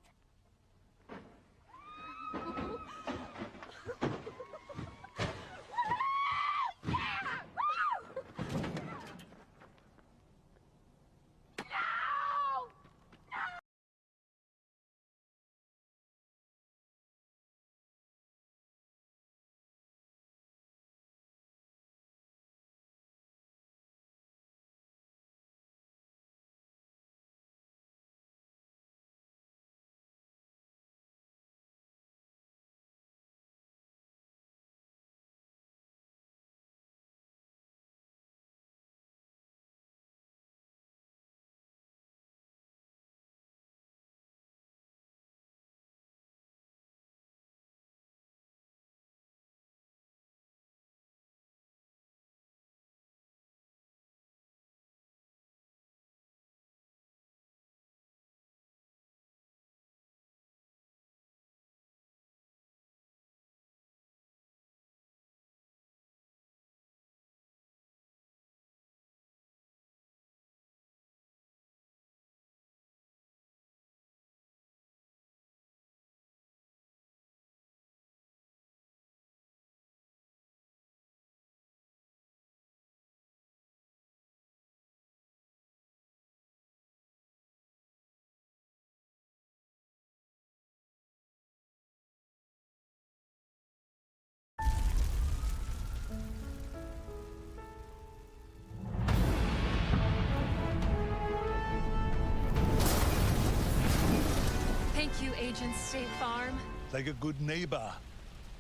agent, State Farm? Like a good neighbor,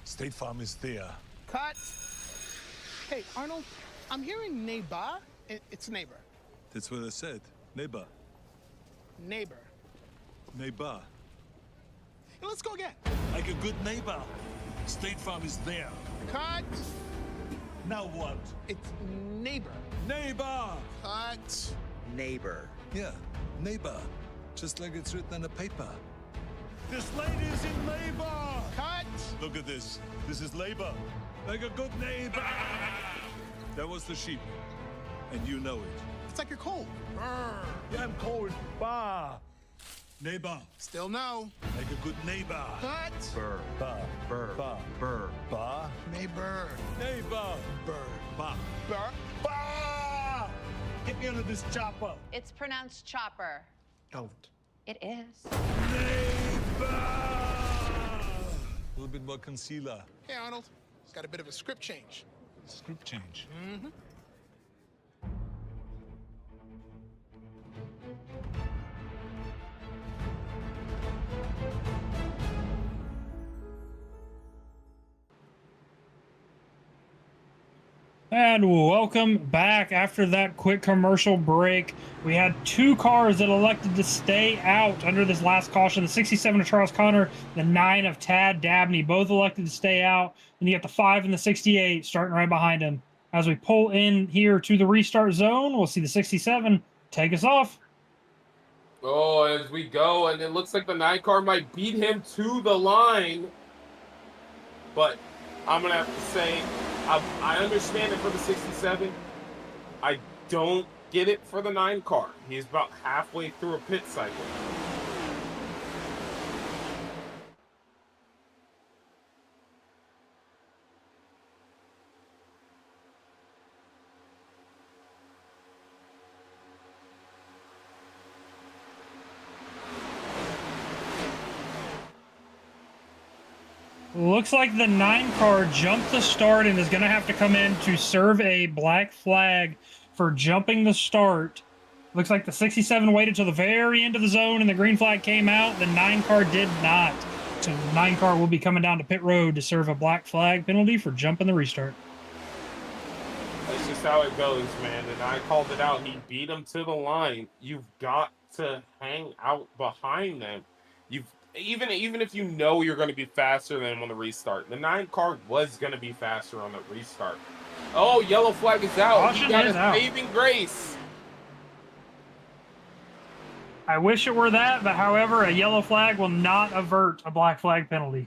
State Farm is there. Cut. Hey, Arnold, I'm hearing neighbor. It's neighbor. That's what I said. Neighbor. Neighbor. Neighbor. Hey, let's go again. Like a good neighbor, State Farm is there. Cut. Now what? It's neighbor. Neighbor! Cut. Neighbor. Yeah, neighbor. Just like it's written on the paper. This lady is in labor! Cut. Look at this. This is labor. Like a good neighbor. That was the sheep. And you know it. It's like you're cold. Brr. Yeah, I'm cold. Bah. Neighbor. Still no. Like a good neighbor. Cut. Burr. Bah. Burr. Bah. Burr. Bah. Neighbor. Neighbor. Burr. Bah. Burr. Bah! Get me under this chopper. It's pronounced chopper. Don't. It is. Neighbor! A little bit more concealer. Hey, Arnold. It's got a bit of a script change. Script change. Mm-hmm. And welcome back after that quick commercial break. We had two cars that elected to stay out under this last caution. The 67 of Charles Connor, the 9 of Tad Dabney, both elected to stay out. And you got the 5 and the 68 starting right behind him. As we pull in here to the restart zone, we'll see the 67 take us off. Oh, as we go, and it looks like the 9 car might beat him to the line. But I'm going to have to say, I understand it for the 67. I don't get it for the 9 car. He's about halfway through a pit cycle. Looks like the 9 car jumped the start and is going to have to come in to serve a black flag for jumping the start. Looks like the 67 waited till the very end of the zone and the green flag came out. The 9 car did not. So the 9 car will be coming down to pit road to serve a black flag penalty for jumping the restart. That's just how it goes, man. And I called it out. He beat him to the line. You've got to hang out behind them. Even if you know you're going to be faster than him on the restart. The 9 car was going to be faster on the restart. Oh, yellow flag is out. Caution He got is a out. saving grace. I wish it were that, but however, a yellow flag will not avert a black flag penalty.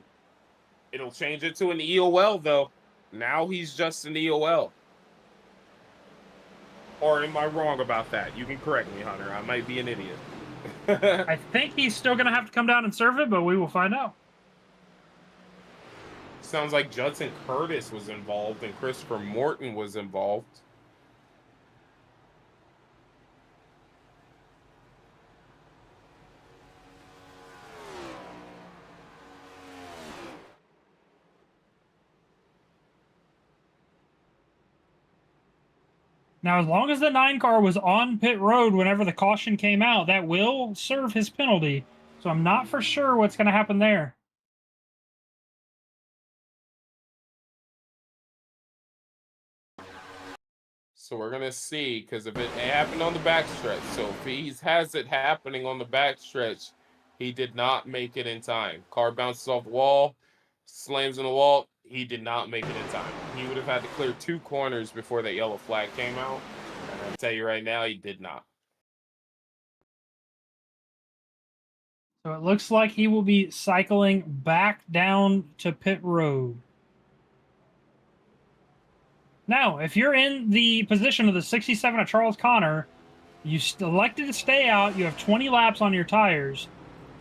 It'll change it to an EOL, though. Now he's just an EOL. Or am I wrong about that? You can correct me, Hunter. I might be an idiot. I think he's still going to have to come down and serve it, but we will find out. Sounds like Judson Curtis was involved and Christopher Morton was involved. Now, as long as the 9 car was on pit road whenever the caution came out, that will serve his penalty. So I'm not for sure what's going to happen there. So we're going to see, because if it happened on the backstretch, so if he has it happening on the backstretch, he did not make it in time. Car bounces off the wall, slams in the wall. He did not make it in time. He would have had to clear 2 corners before that yellow flag came out. And I'll tell you right now, he did not. So it looks like he will be cycling back down to pit road. Now, if you're in the position of the 67 of Charles Connor, you elected to stay out, you have 20 laps on your tires,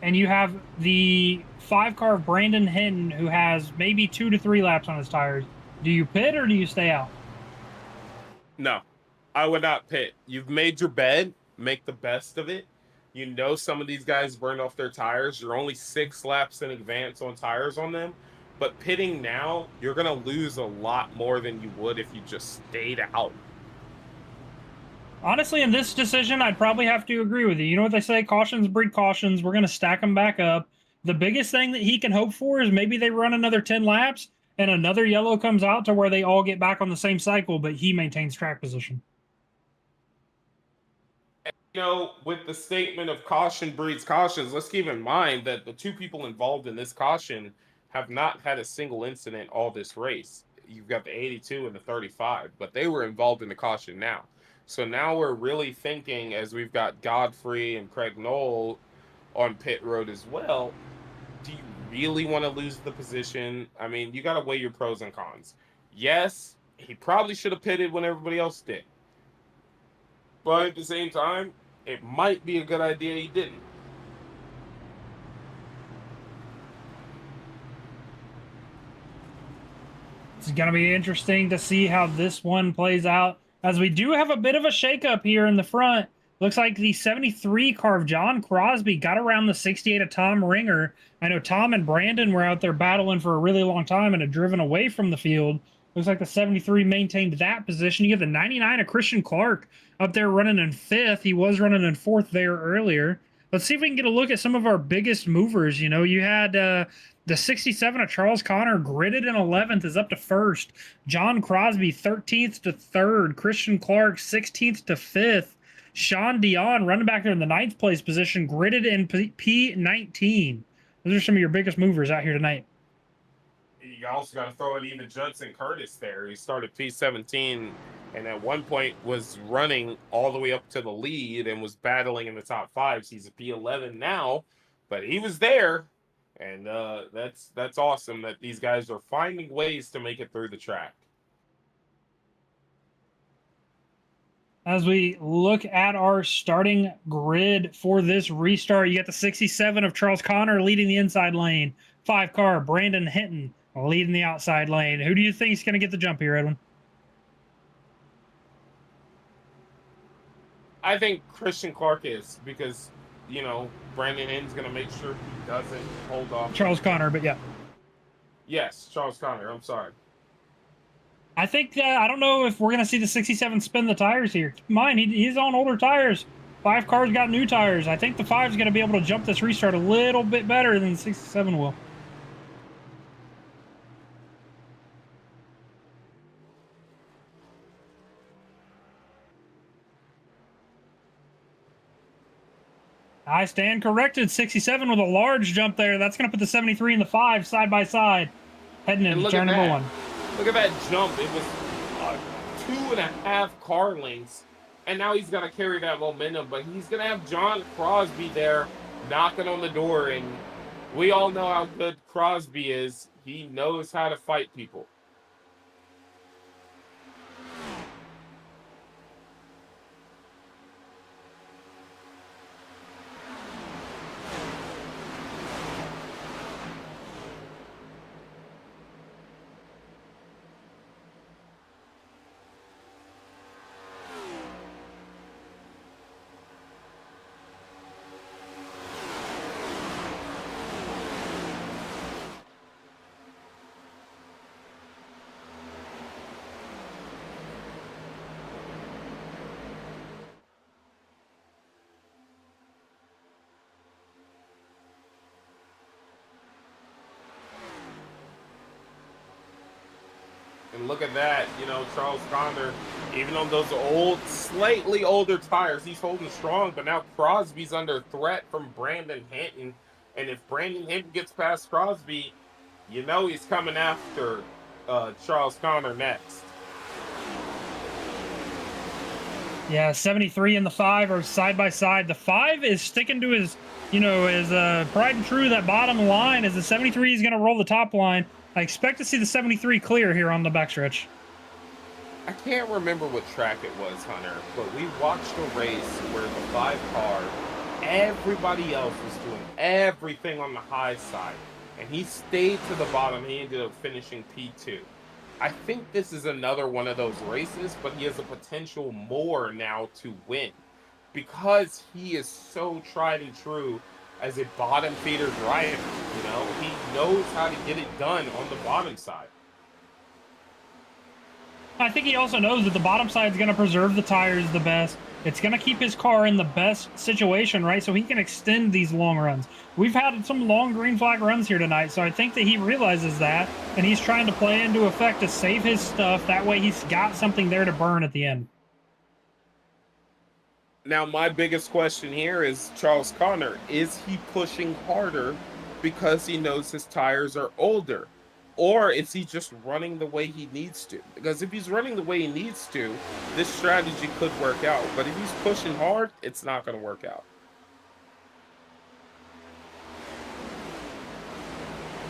and you have the 5 car of Brandon Hinton who has maybe 2 to 3 laps on his tires. Do you pit or do you stay out? No, I would not pit. You've made your bed. Make the best of it. You know some of these guys burned off their tires. You're only 6 laps in advance on tires on them. But pitting now, you're going to lose a lot more than you would if you just stayed out. Honestly, in this decision, I'd probably have to agree with you. You know what they say? Cautions breed cautions. We're going to stack them back up. The biggest thing that he can hope for is maybe they run another 10 laps and another yellow comes out to where they all get back on the same cycle, but he maintains track position. You know, with the statement of caution breeds cautions, let's keep in mind that the two people involved in this caution have not had a single incident all this race. You've got the 82 and the 35, but they were involved in the caution now. So now we're really thinking, as we've got Godfrey and Craig Knoll on pit road as well, do you really want to lose the position? I mean, you got to weigh your pros and cons. Yes, he probably should have pitted when everybody else did. But at the same time, it might be a good idea he didn't. It's going to be interesting to see how this one plays out, as we do have a bit of a shakeup here in the front. Looks like the 73 car of John Crosby got around the 68 of Tom Ringer. I know Tom and Brandon were out there battling for a really long time and had driven away from the field. Looks like the 73 maintained that position. You get the 99 of Christian Clark up there running in 5th. He was running in 4th there earlier. Let's see if we can get a look at some of our biggest movers. You know, you had the 67 of Charles Connor gridded in 11th is up to 1st. John Crosby 13th to 3rd. Christian Clark 16th to 5th. Sean Dion, running back there in the 9th place position, gridded in P19. Those are some of your biggest movers out here tonight. You also got to throw in even Judson Curtis there. He started P17 and at one point was running all the way up to the lead and was battling in the top 5. So he's a P11 now, but he was there. And that's awesome that these guys are finding ways to make it through the track. As we look at our starting grid for this restart, you got the 67 of Charles Connor leading the inside lane. 5 car, Brandon Hinton leading the outside lane. Who do you think is going to get the jump here, Edwin? I think Christian Clark is, because, you know, Brandon Hinton's going to make sure he doesn't hold off. Charles Connor, but yeah. Yes, Charles Connor. I'm sorry. I think, I don't know if we're going to see the 67 spin the tires here. Keep in mind, he's on older tires. 5 cars got new tires. I think the 5 is going to be able to jump this restart a little bit better than the 67 will. I stand corrected. 67 with a large jump there. That's going to put the 73 and the 5 side by side, heading into turn number 1. Look at that jump. It was 2.5 car lengths, and now he's got to carry that momentum. But he's going to have John Crosby there knocking on the door, and we all know how good Crosby is. He knows how to fight people. And look at that, you know, Charles Connor, even on those old, slightly older tires, he's holding strong. But now Crosby's under threat from Brandon Hinton. And if Brandon Hinton gets past Crosby, you know he's coming after Charles Connor next. Yeah, 73 and the 5 are side by side. The 5 is sticking to his, you know, his pride and true, that bottom line, as the 73 is going to roll the top line. I expect to see the 73 clear here on the backstretch. I can't remember what track it was, Hunter, but we watched a race where the 5 car, everybody else was doing everything on the high side, and he stayed to the bottom. He ended up finishing P2. I think this is another one of those races, but he has a potential more now to win because he is so tried and true as a bottom feeder driver. You know, he knows how to get it done on the bottom side. I think he also knows that the bottom side is going to preserve the tires the best. It's going to keep his car in the best situation, right? So he can extend these long runs. We've had some long green flag runs here tonight, so I think that he realizes that, and he's trying to play into effect to save his stuff. That way he's got something there to burn at the end. Now, my biggest question here is Charles Connor. Is he pushing harder because he knows his tires are older? Or is he just running the way he needs to? Because if he's running the way he needs to, this strategy could work out. But if he's pushing hard, it's not going to work out.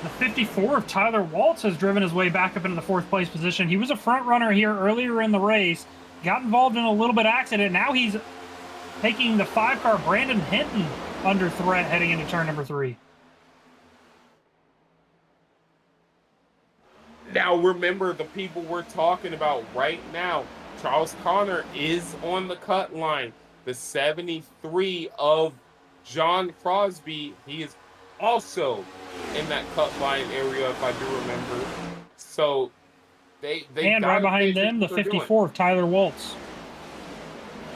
The 54 of Tyler Waltz has driven his way back up into the 4th place position. He was a front runner here earlier in the race, got involved in a little bit of accident. Now he's taking the 5-car Brandon Hinton under threat heading into turn number 3. Now, remember the people we're talking about right now. Charles Connor is on the cut line. The 73 of John Crosby, he is also in that cut line area, if I do remember. So they and right behind them, the 54 of Tyler Waltz.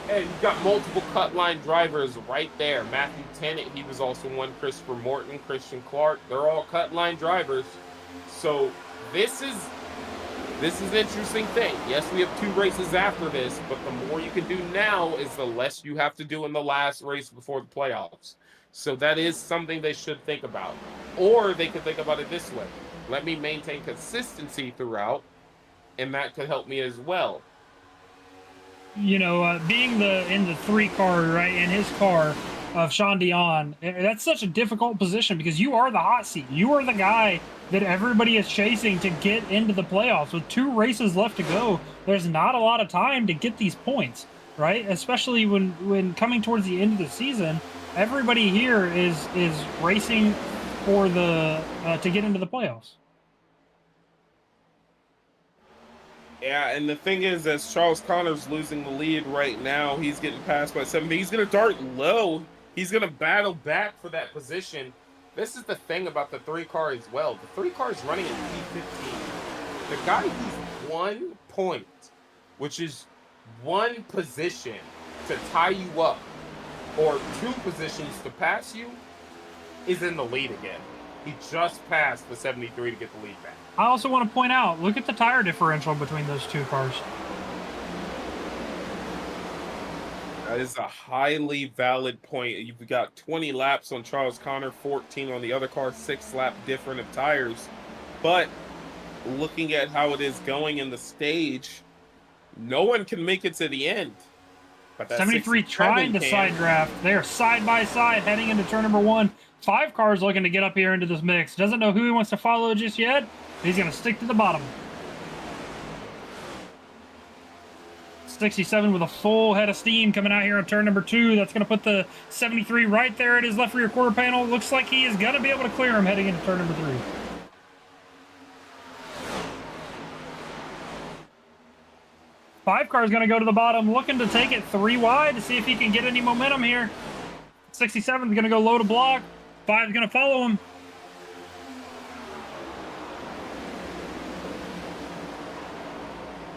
And you've got multiple cut line drivers right there. Matthew Tennant, he was also one. Christopher Morton, Christian Clark, they're all cut line drivers. So this is an interesting thing. Yes, we have 2 races after this, but the more you can do now is the less you have to do in the last race before the playoffs. So that is something they should think about. Or they could think about it this way. Let me maintain consistency throughout, and that could help me as well. You know, being in the 3 car, right, in his car of Sean Dion, that's such a difficult position because you are the hot seat. You are the guy that everybody is chasing to get into the playoffs. With 2 races left to go, there's not a lot of time to get these points, right? Especially when coming towards the end of the season, everybody here is racing for the to get into the playoffs. Yeah, and the thing is, as Charles Connor's losing the lead right now, he's getting passed by 70. He's going to dart low. He's going to battle back for that position. This is the thing about the 3 car as well. The 3 car is running in P15. The guy who's 1 point, which is 1 position to tie you up, or 2 positions to pass you, is in the lead again. He just passed the 73 to get the lead back. I also want to point out, look at the tire differential between those 2 cars. That is a highly valid point. You've got 20 laps on Charles Connor, 14 on the other car, 6 lap different of tires. But looking at how it is going in the stage, no one can make it to the end. But that 73 trying to side draft. They are side by side heading into turn number 1. 5 cars looking to get up here into this mix. Doesn't know who he wants to follow just yet. He's going to stick to the bottom. 67 with a full head of steam coming out here on turn number 2. That's going to put the 73 right there at his left rear quarter panel. Looks like he is going to be able to clear him heading into turn number 3. Five car is going to go to the bottom, looking to take it 3 wide to see if he can get any momentum here. 67 is going to go low to block. 5 is going to follow him.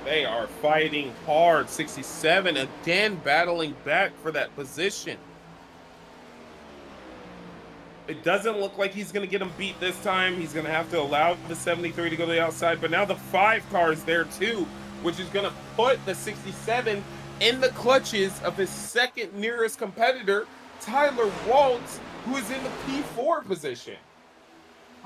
They are fighting hard. 67 again battling back for that position. It doesn't look like he's going to get him beat this time. He's going to have to allow the 73 to go to the outside. But now the 5 car is there too, which is going to put the 67 in the clutches of his second nearest competitor, Tyler Waltz, who is in the P4 position.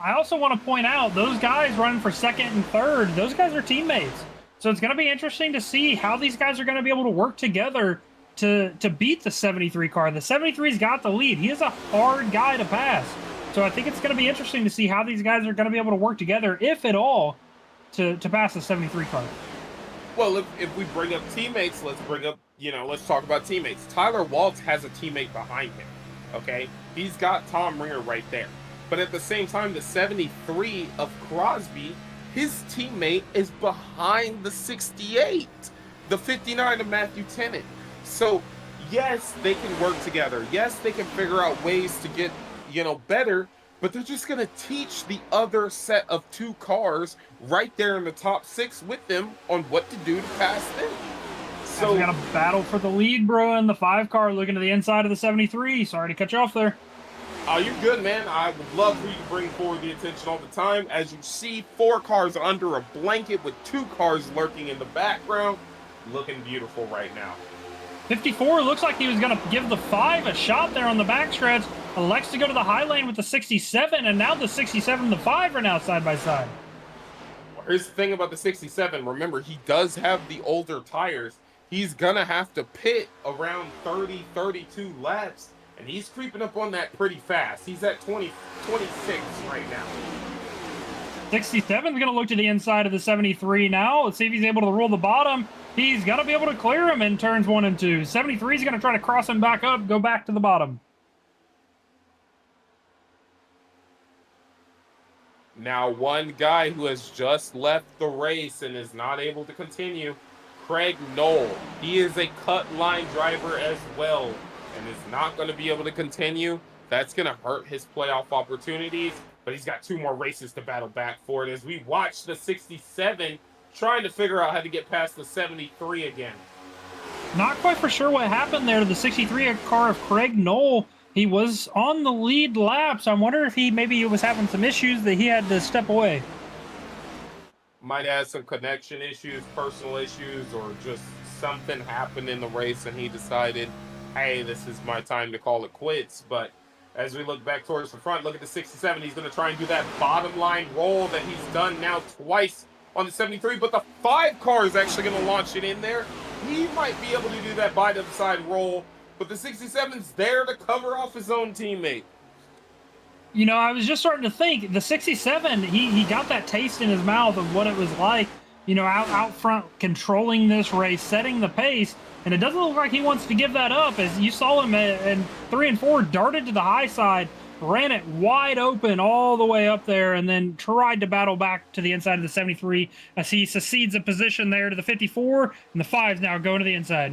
I also want to point out, those guys running for 2nd and 3rd, those guys are teammates. So it's going to be interesting to see how these guys are going to be able to work together to beat the 73 car. The 73's got the lead. He is a hard guy to pass. So I think it's going to be interesting to see how these guys are going to be able to work together, if at all, to pass the 73 car. Well, if we bring up teammates, let's talk about teammates. Tyler Waltz has a teammate behind him, okay? He's got Tom Ringer right there. But at the same time, the 73 of Crosby, his teammate is behind the 68, the 59 of Matthew Tennant. So, yes, they can work together. Yes, they can figure out ways to get, better. but they're just going to teach the other set of 2 cars right there in the top 6 with them on what to do to pass them. So we got a battle for the lead, bro, in the 5 car looking to the inside of the 73. Sorry to cut you off there. Oh, you're good, man. I would love for you to bring forward the attention all the time. As you see, 4 cars under a blanket with 2 cars lurking in the background. Looking beautiful right now. 54 looks like he was going to give the 5 a shot there on the backstretch. Elects to go to the high lane with the 67, and now the 67 and the 5 are now side by side. Well, here's the thing about the 67. Remember, he does have the older tires. He's going to have to pit around 30, 32 laps, and he's creeping up on that pretty fast. He's at 26 right now. 67 is going to look to the inside of the 73 now. Let's see if he's able to roll the bottom. He's got to be able to clear him in turns 1 and 2. 73 is going to try to cross him back up, go back to the bottom. Now, one guy who has just left the race and is not able to continue, Craig Knoll. He is a cut line driver as well and is not going to be able to continue. That's going to hurt his playoff opportunities, but he's got 2 more races to battle back for it as we watch the 67 trying to figure out how to get past the 73 again. Not quite for sure what happened there to the 63 car of Craig Knoll. He was on the lead laps. I wonder if he was having some issues that he had to step away. Might have some connection issues, personal issues, or just something happened in the race and he decided, hey, this is my time to call it quits. But as we look back towards the front, look at the 67. He's going to try and do that bottom line roll that he's done now twice on the 73, but the 5 car is actually going to launch it in there. He might be able to do that by the side roll, but the 67's there to cover off his own teammate. You know, I was just starting to think, the 67, he got that taste in his mouth of what it was like, you know, out front, controlling this race, setting the pace, and it doesn't look like he wants to give that up, as you saw him in 3 and 4, darted to the high side, ran it wide open all the way up there, and then tried to battle back to the inside of the 73 as he succeeds a position there to the 54, and the 5's now going to the inside.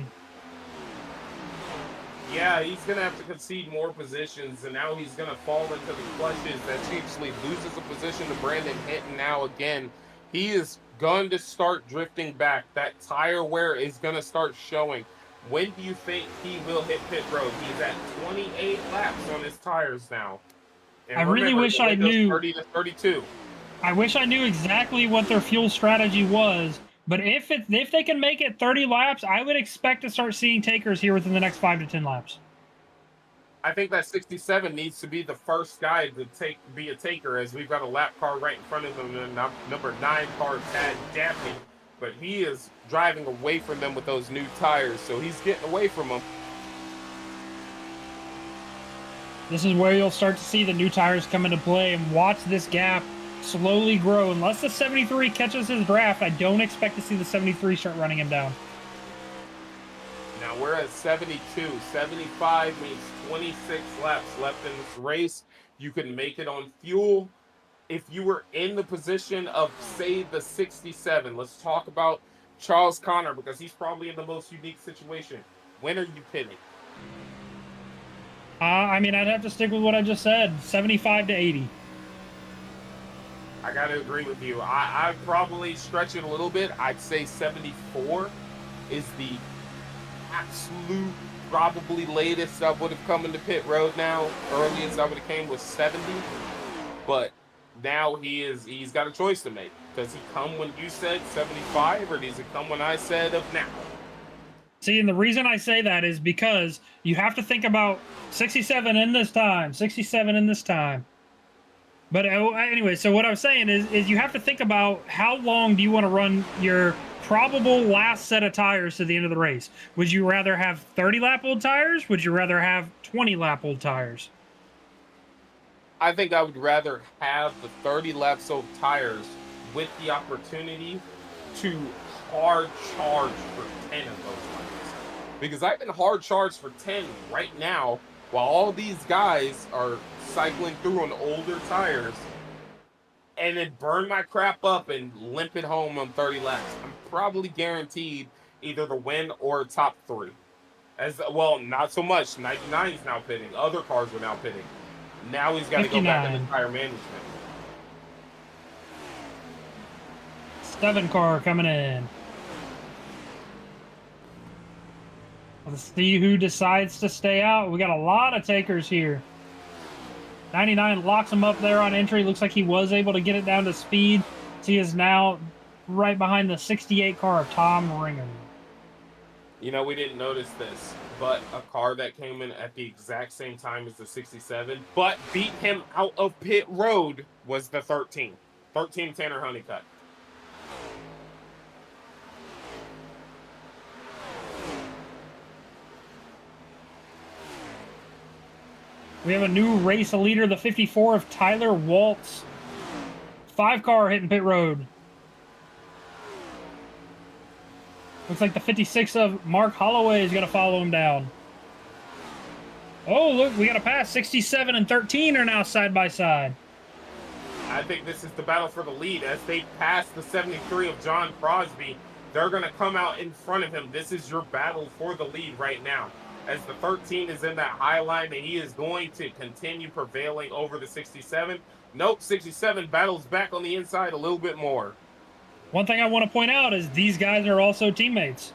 Yeah, he's going to have to concede more positions, and now he's going to fall into the clutches. That actually loses a position to Brandon Hinton now again. He is going to start drifting back. That tire wear is going to start showing. When do you think he will hit pit road? He's at 28 laps on his tires now. And I really wish I knew 30 to 32. I wish I knew exactly what their fuel strategy was, but if they can make it 30 laps, I would expect to start seeing takers here within the next 5 to 10 laps. I think that 67 needs to be the first guy to be a taker, as we've got a lap car right in front of him, and number 9 car, Tad Daffy. But he is driving away from them with those new tires, so he's getting away from them. This is where you'll start to see the new tires come into play, and watch this gap slowly grow. Unless the 73 catches his draft, I don't expect to see the 73 start running him down. Now we're at 72. 75 means 26 laps left in this race. You can make it on fuel. If you were in the position of, say, the 67, let's talk about Charles Connor, because he's probably in the most unique situation. When are you pitting? I mean, I'd have to stick with what I just said, 75 to 80. I got to agree with you. I'd probably stretch it a little bit. I'd say 74 is the absolute probably latest I would have come into pit road now. Earliest I would have came was 70. But now he's got a choice to make. Does he come when you said 75, or does he come when I said of now? See, and the reason I say that is because you have to think about 67 in this time, 67 in this time. But anyway, so what I'm saying is you have to think about how long do you want to run your probable last set of tires to the end of the race. Would you rather have 30 lap old tires? Would you rather have 20 lap old tires? I think I would rather have the 30 laps old tires with the opportunity to hard charge for 10 of those laps. Because I can hard charge for 10 right now while all these guys are cycling through on older tires, and then burn my crap up and limp it home on 30 laps. I'm probably guaranteed either the win or top 3. As well, not so much. 99's now pitting. Other cars are now pitting. Now he's got to go back into 59. tire management. 7 car coming in. Let's see who decides to stay out. We got a lot of takers here. 99 locks him up there on entry. Looks like he was able to get it down to speed. So he is now right behind the 68 car of Tom Ringer. You know, we didn't notice this, but a car that came in at the exact same time as the 67, but beat him out of pit road was the 13. 13 Tanner Honeycutt. We have a new race leader, the 54 of Tyler Waltz. 5 car hitting pit road. Looks like the 56 of Mark Holloway is going to follow him down. Oh, look, we got a pass. 67 and 13 are now side by side. I think this is the battle for the lead. As they pass the 73 of John Crosby, they're going to come out in front of him. This is your battle for the lead right now. As the 13 is in that high line, and he is going to continue prevailing over the 67. Nope, 67 battles back on the inside a little bit more. One thing I want to point out is these guys are also teammates.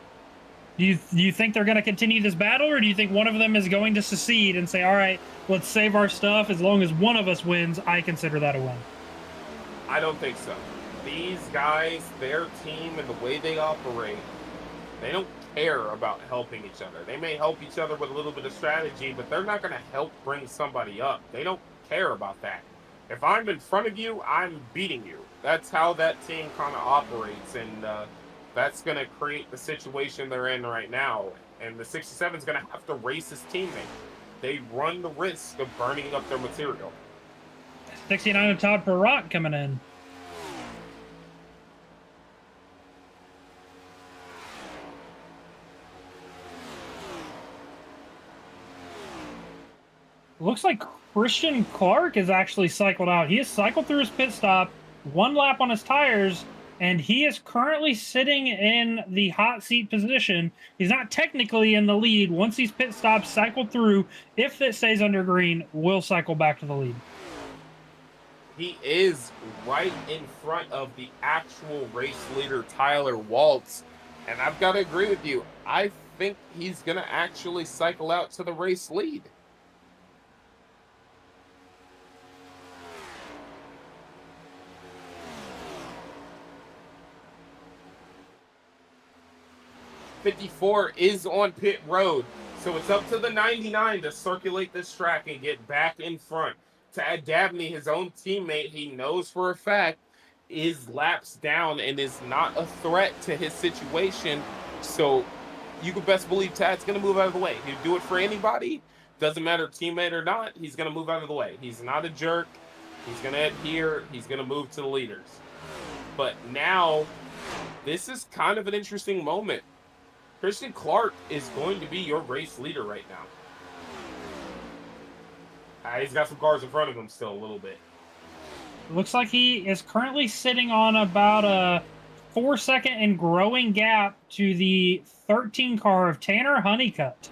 Do you think they're going to continue this battle, or do you think one of them is going to secede and say, all right, let's save our stuff. As long as one of us wins, I consider that a win. I don't think so. These guys, their team, and the way they operate, they don't care about helping each other. They may help each other with a little bit of strategy, but they're not going to help bring somebody up. They don't care about that. If I'm in front of you, I'm beating you. That's how that team kind of operates, and that's going to create the situation they're in right now. And the 67 is going to have to race his teammate. They run the risk of burning up their material. 69 of Todd Perrott coming in. Looks like Christian Clark is actually cycled out. He has cycled through his pit stop, 1 lap on his tires, and he is currently sitting in the hot seat position. He's not technically in the lead. Once these pit stops cycled through, if it stays under green, we'll cycle back to the lead. He is right in front of the actual race leader, Tyler Waltz. And I've got to agree with you. I think he's going to actually cycle out to the race lead. '54 is on pit road, so it's up to the 99 to circulate this track and get back in front. Tad Dabney, his own teammate, he knows for a fact, is laps down and is not a threat to his situation. So you can best believe Tad's going to move out of the way. He'll do it for anybody. Doesn't matter teammate or not, he's going to move out of the way. He's not a jerk. He's going to adhere. He's going to move to the leaders. But now, this is kind of an interesting moment. Christian Clark is going to be your race leader right now. He's got some cars in front of him still a little bit. Looks like he is currently sitting on about a 4-second and growing gap to the 13 car of Tanner Honeycutt.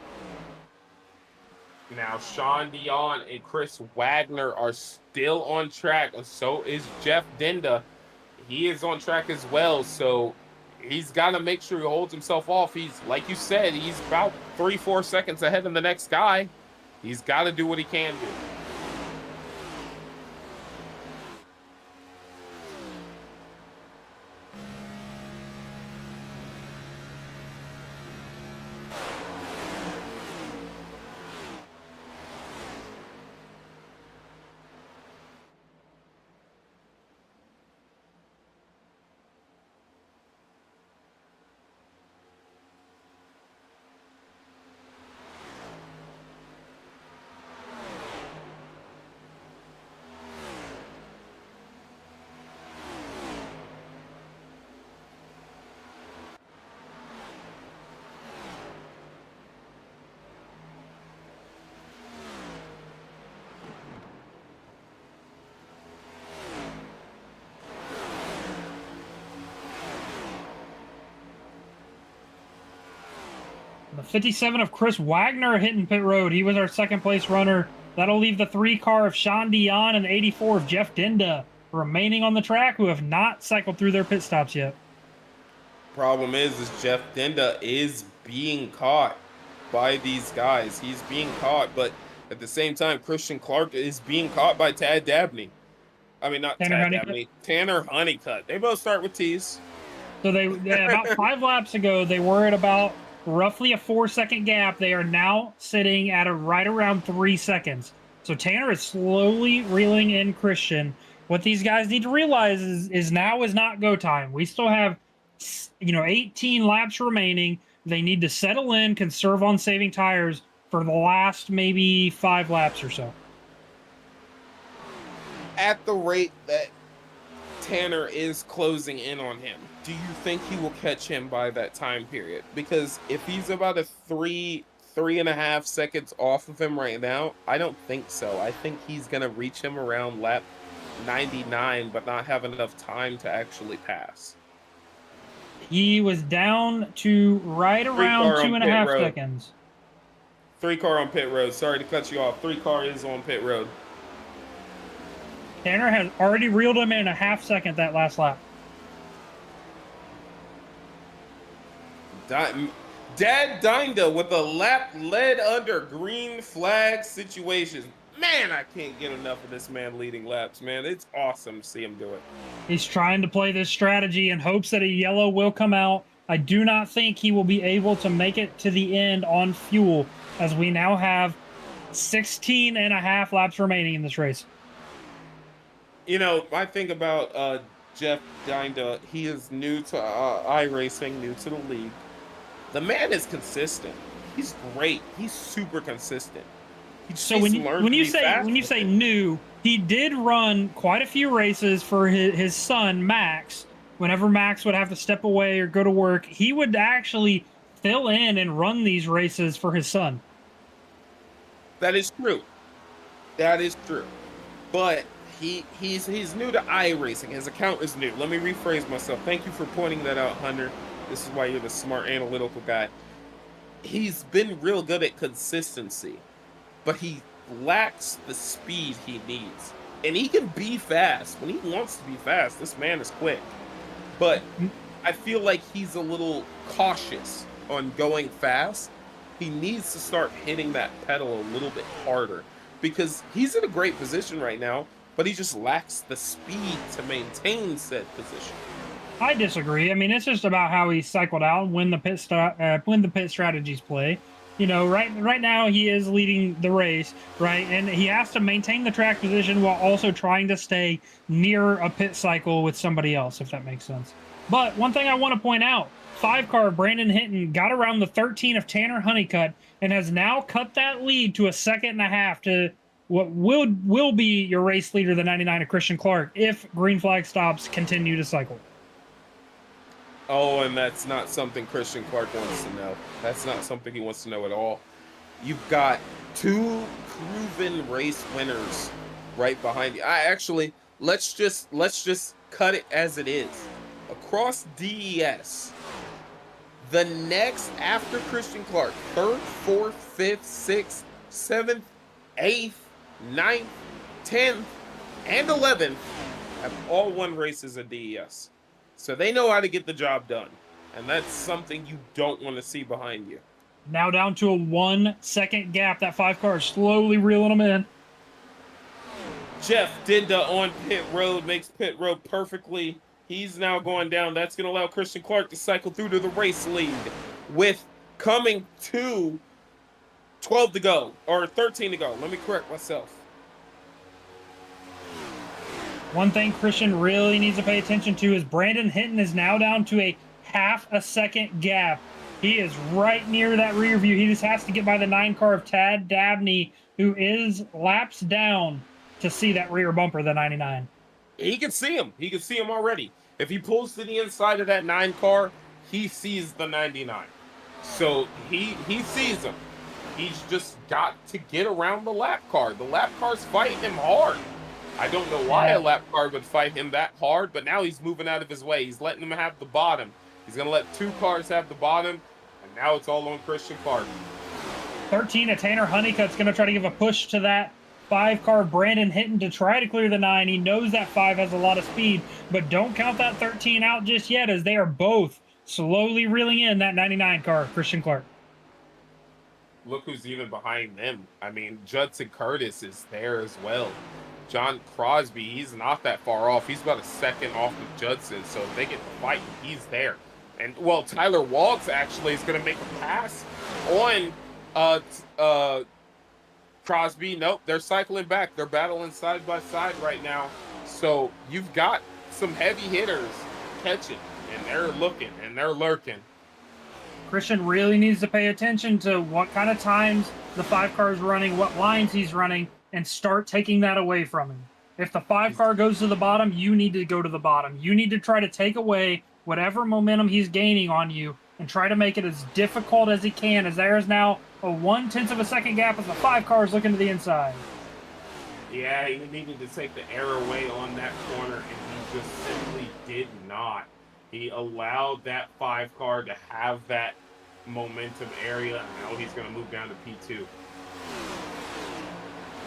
Now, Sean Dion and Chris Wagner are still on track, and so is Jeff Denda. He is on track as well, so he's got to make sure he holds himself off. He's, like you said, he's about 3-4 seconds ahead of the next guy. He's got to do what he can do. The 57 of Chris Wagner hitting pit road. He was our second place runner That'll leave the 3 car of Sean Dion and the 84 of Jeff Dinda remaining on the track, who have not cycled through their pit stops yet. Problem is Jeff Dinda is being caught by these guys. He's being caught, but at the same time, Christian Clark is being caught by Tad Dabney. I mean, not Tad Dabney, Tanner Honeycutt. They both start with T's. So they about 5 laps ago, they were at about roughly a 4-second gap. They are now sitting at right around 3 seconds. So Tanner is slowly reeling in Christian. What these guys need to realize is now is not go time. We still have 18 laps remaining. They need to settle in, conserve on saving tires for the last maybe 5 laps or so. At the rate that Tanner is closing in on him, do you think he will catch him by that time period? Because if he's about a 3.5 seconds off of him right now, I don't think so. I think he's going to reach him around lap 99, but not have enough time to actually pass. He was down to right around 2.5 seconds. 3 car on pit road. Sorry to cut you off. 3 car is on pit road. Tanner has already reeled him in a half second that last lap. Dad Dinda with a lap led under green flag situations. Man, I can't get enough of this man leading laps, man. It's awesome to see him do it. He's trying to play this strategy in hopes that a yellow will come out. I do not think he will be able to make it to the end on fuel, as we now have 16.5 laps remaining in this race. I think about Jeff Dinda. He is new to iRacing, new to the league. The man is consistent. He's great. He's super consistent. So when you say new, he did run quite a few races for his son Max. Whenever Max would have to step away or go to work, he would actually fill in and run these races for his son. That is true. That is true. But he's new to iRacing. His account is new. Let me rephrase myself. Thank you for pointing that out, Hunter. This is why you're the smart analytical guy. He's been real good at consistency, but he lacks the speed he needs. And he can be fast. When he wants to be fast, this man is quick. But I feel like he's a little cautious on going fast. He needs to start hitting that pedal a little bit harder, because he's in a great position right now, but he just lacks the speed to maintain said position. I disagree. I mean, it's just about how he cycled out when the pit strategies play. Right now he is leading the race, right? And he has to maintain the track position while also trying to stay near a pit cycle with somebody else, if that makes sense. But one thing I want to point out, 5 car Brandon Hinton got around the 13 of Tanner Honeycutt and has now cut that lead to a 1.5 seconds to what will be your race leader, the 99 of Christian Clark, if green flag stops continue to cycle. Oh, and that's not something Christian Clark wants to know. That's not something he wants to know at all. You've got 2 proven race winners right behind you. Let's just cut it as it is. Across DES, the next after Christian Clark, 3rd, 4th, 5th, 6th, 7th, 8th, 9th, 10th, and 11th have all won races at DES. So they know how to get the job done. And that's something you don't want to see behind you. Now down to a 1 second gap. That 5 car is slowly reeling them in. Jeff Dinda on pit road, makes pit road perfectly. He's now going down. That's going to allow Christian Clark to cycle through to the race lead with coming to 12 to go, or 13 to go. Let me correct myself. One thing Christian really needs to pay attention to is Brandon Hinton is now down to a 0.5 second gap. He is right near that rear view. He just has to get by the 9 car of Tad Dabney, who is laps down to see that rear bumper, the 99. He can see him. He can see him already. If he pulls to the inside of that 9 car, he sees the 99. So he sees him. He's just got to get around the lap car. The lap car's fighting him hard. I don't know why a lap car would fight him that hard, but now he's moving out of his way. He's letting him have the bottom. He's going to let 2 cars have the bottom, and now it's all on Christian Clark. 13 of Tanner Honeycutt's going to try to give a push to that 5 car Brandon Hinton to try to clear the 9. He knows that 5 has a lot of speed, but don't count that 13 out just yet, as they are both slowly reeling in that 99 car, Christian Clark. Look who's even behind them. I mean, Judson Curtis is there as well. John Crosby, he's not that far off. He's about a second off of Judson, so if they get the fight, he's there. And, well, Tyler Waltz actually is going to make a pass on Crosby. Nope, they're cycling back. They're battling side by side right now. So you've got some heavy hitters catching, and they're looking, and they're lurking. Christian really needs to pay attention to what kind of times the 5 car is running, what lines he's running, and start taking that away from him. If the 5 car goes to the bottom, you need to go to the bottom. You need to try to take away whatever momentum he's gaining on you and try to make it as difficult as he can, as there is now a 1/10 of a second gap as the 5 car is looking to the inside. Yeah, he needed to take the air away on that corner, and he just simply did not. He allowed that 5 car to have that momentum area, and now he's going to move down to P2.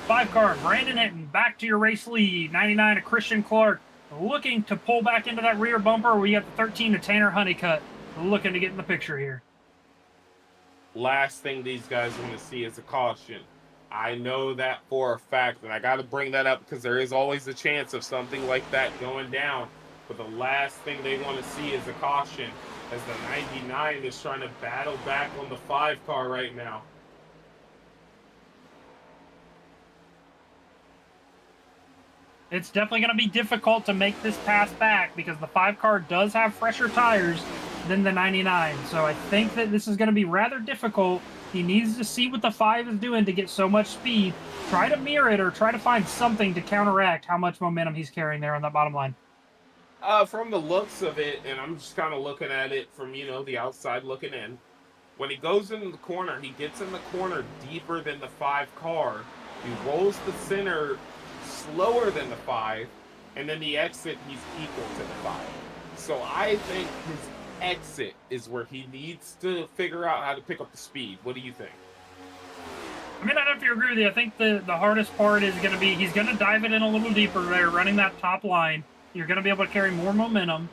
5 car, Brandon Hinton, back to your race lead. 99 to Christian Clark, looking to pull back into that rear bumper. We got the 13 to Tanner Honeycutt, looking to get in the picture here. Last thing these guys want to see is a caution. I know that for a fact, and I got to bring that up because there is always a chance of something like that going down. But the last thing they want to see is a caution, as the 99 is trying to battle back on the 5 car right now. It's definitely going to be difficult to make this pass back because the 5 car does have fresher tires than the 99. So I think that this is going to be rather difficult. He needs to see what the 5 is doing to get so much speed. Try to mirror it or try to find something to counteract how much momentum he's carrying there on that bottom line. From the looks of it, and I'm just kind of looking at it from, the outside looking in, when he goes into the corner, he gets in the corner deeper than the 5 car. He rolls the center slower than the 5, and then the exit, he's equal to the 5. So I think his exit is where he needs to figure out how to pick up the speed. What do you think? I mean, I don't know if you agree with you. I think the hardest part is going to be he's going to dive it in a little deeper there, running that top line. You're going to be able to carry more momentum.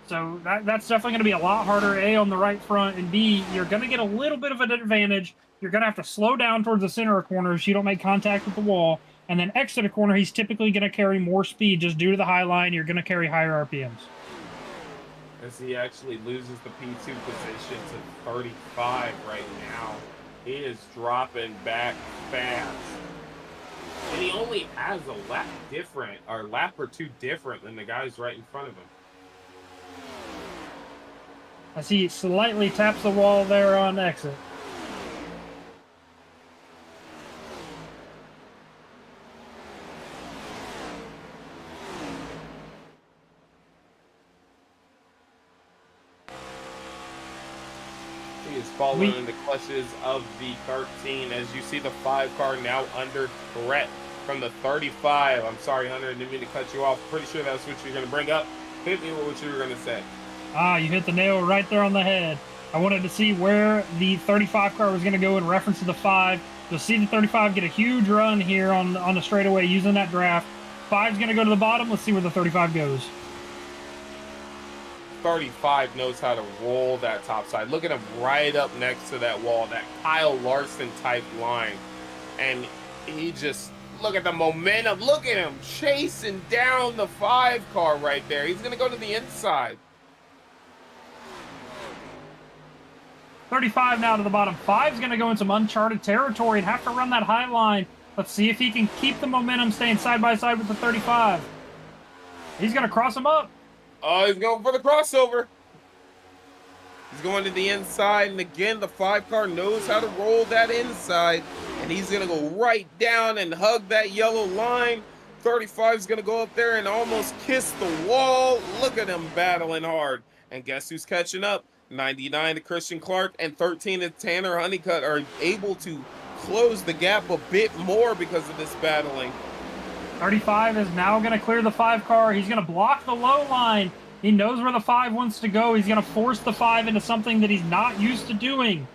So that's definitely going to be a lot harder, A, on the right front, and B, you're going to get a little bit of an advantage. You're going to have to slow down towards the center of corners so you don't make contact with the wall. And then exit a corner, he's typically going to carry more speed just due to the high line. You're going to carry higher RPMs. As he actually loses the P2 position to 35 right now. He is dropping back fast. And he only has a lap or two different than the guys right in front of him. As he slightly taps the wall there on exit. He is following in the clutches of the 13 as you see the 5 car now under threat from the 35. I'm sorry, Hunter, I didn't mean to cut you off. Pretty sure that's what you're going to bring up. Hit me with what you were going to say. You hit the nail right there on the head. I wanted to see where the 35 car was going to go in reference to the 5. You'll see the 35 get a huge run here on the straightaway using that draft. 5's going to go to the bottom. Let's see where the 35 goes. 35 knows how to roll that top side. Look at him right up next to that wall, that Kyle Larson type line. And he just, look at the momentum. Look at him chasing down the 5 car right there. He's going to go to the inside. 35 now to the bottom. 5's going to go in some uncharted territory and have to run that high line. Let's see if he can keep the momentum staying side by side with the 35. He's going to cross him up. Oh, he's going for the crossover. He's going to the inside, and again, the 5 car knows how to roll that inside, and he's going to go right down and hug that yellow line. 35 is going to go up there and almost kiss the wall. Look at him battling hard. And guess who's catching up? 99 to Christian Clark and 13 to Tanner Honeycutt are able to close the gap a bit more because of this battling. 35 is now going to clear the 5 car. He's going to block the low line. He knows where the 5 wants to go. He's going to force the 5 into something that he's not used to doing.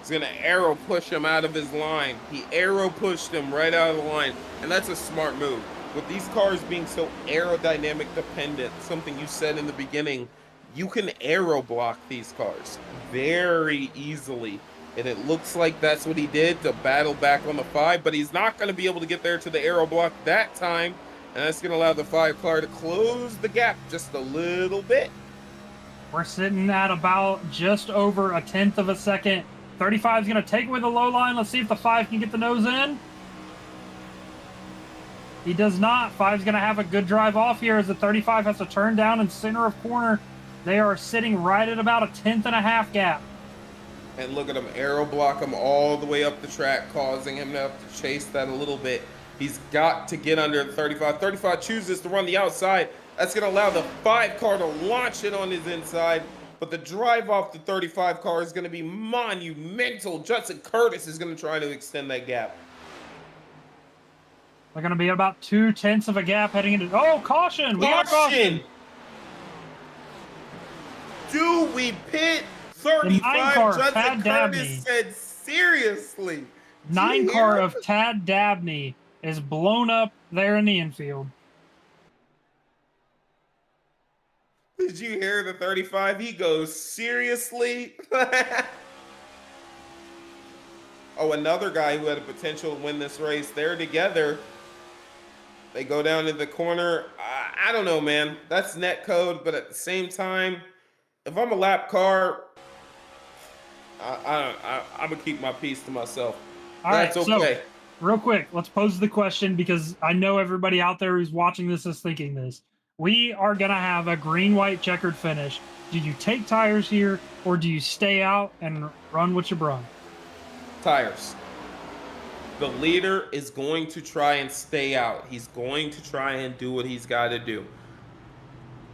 He's going to arrow push him out of his line. He arrow pushed him right out of the line, and that's a smart move. With these cars being so aerodynamic dependent, something you said in the beginning, you can aero block these cars very easily. And it looks like that's what he did to battle back on the 5, but he's not going to be able to get there to the aero block that time. And that's going to allow the 5 car to close the gap just a little bit. We're sitting at about just over a 1/10 of a second. 35 is going to take away the low line. Let's see if the 5 can get the nose in. He does not. 5's going to have a good drive off here as the 35 has to turn down in center of corner. They are sitting right at about a 1/10.5 gap. And look at him aero block him all the way up the track, causing him to have to chase that a little bit. He's got to get under the 35. 35 chooses to run the outside. That's going to allow the 5 car to launch it on his inside. But the drive off the 35 car is going to be monumental. Judson Curtis is going to try to extend that gap. They're going to be about 2/10 of a gap heading into... Oh, caution! We got caution! Do we pit 35? car, Judson Tad Dabney. Curtis said, seriously. 9 car of Tad Dabney is blown up there in the infield. Did you hear the 35? He goes, seriously? Oh, another guy who had a potential to win this race. They're together. They go down to the corner. I don't know, man. That's net code, but at the same time, if I'm a lap car, I'm going to keep my piece to myself. All That's right, okay. So, real quick, let's pose the question because I know everybody out there who's watching this is thinking this. We are going to have a green-white checkered finish. Do you take tires here, or do you stay out and run what you brung? Tires. The leader is going to try and stay out. He's going to try and do what he's got to do.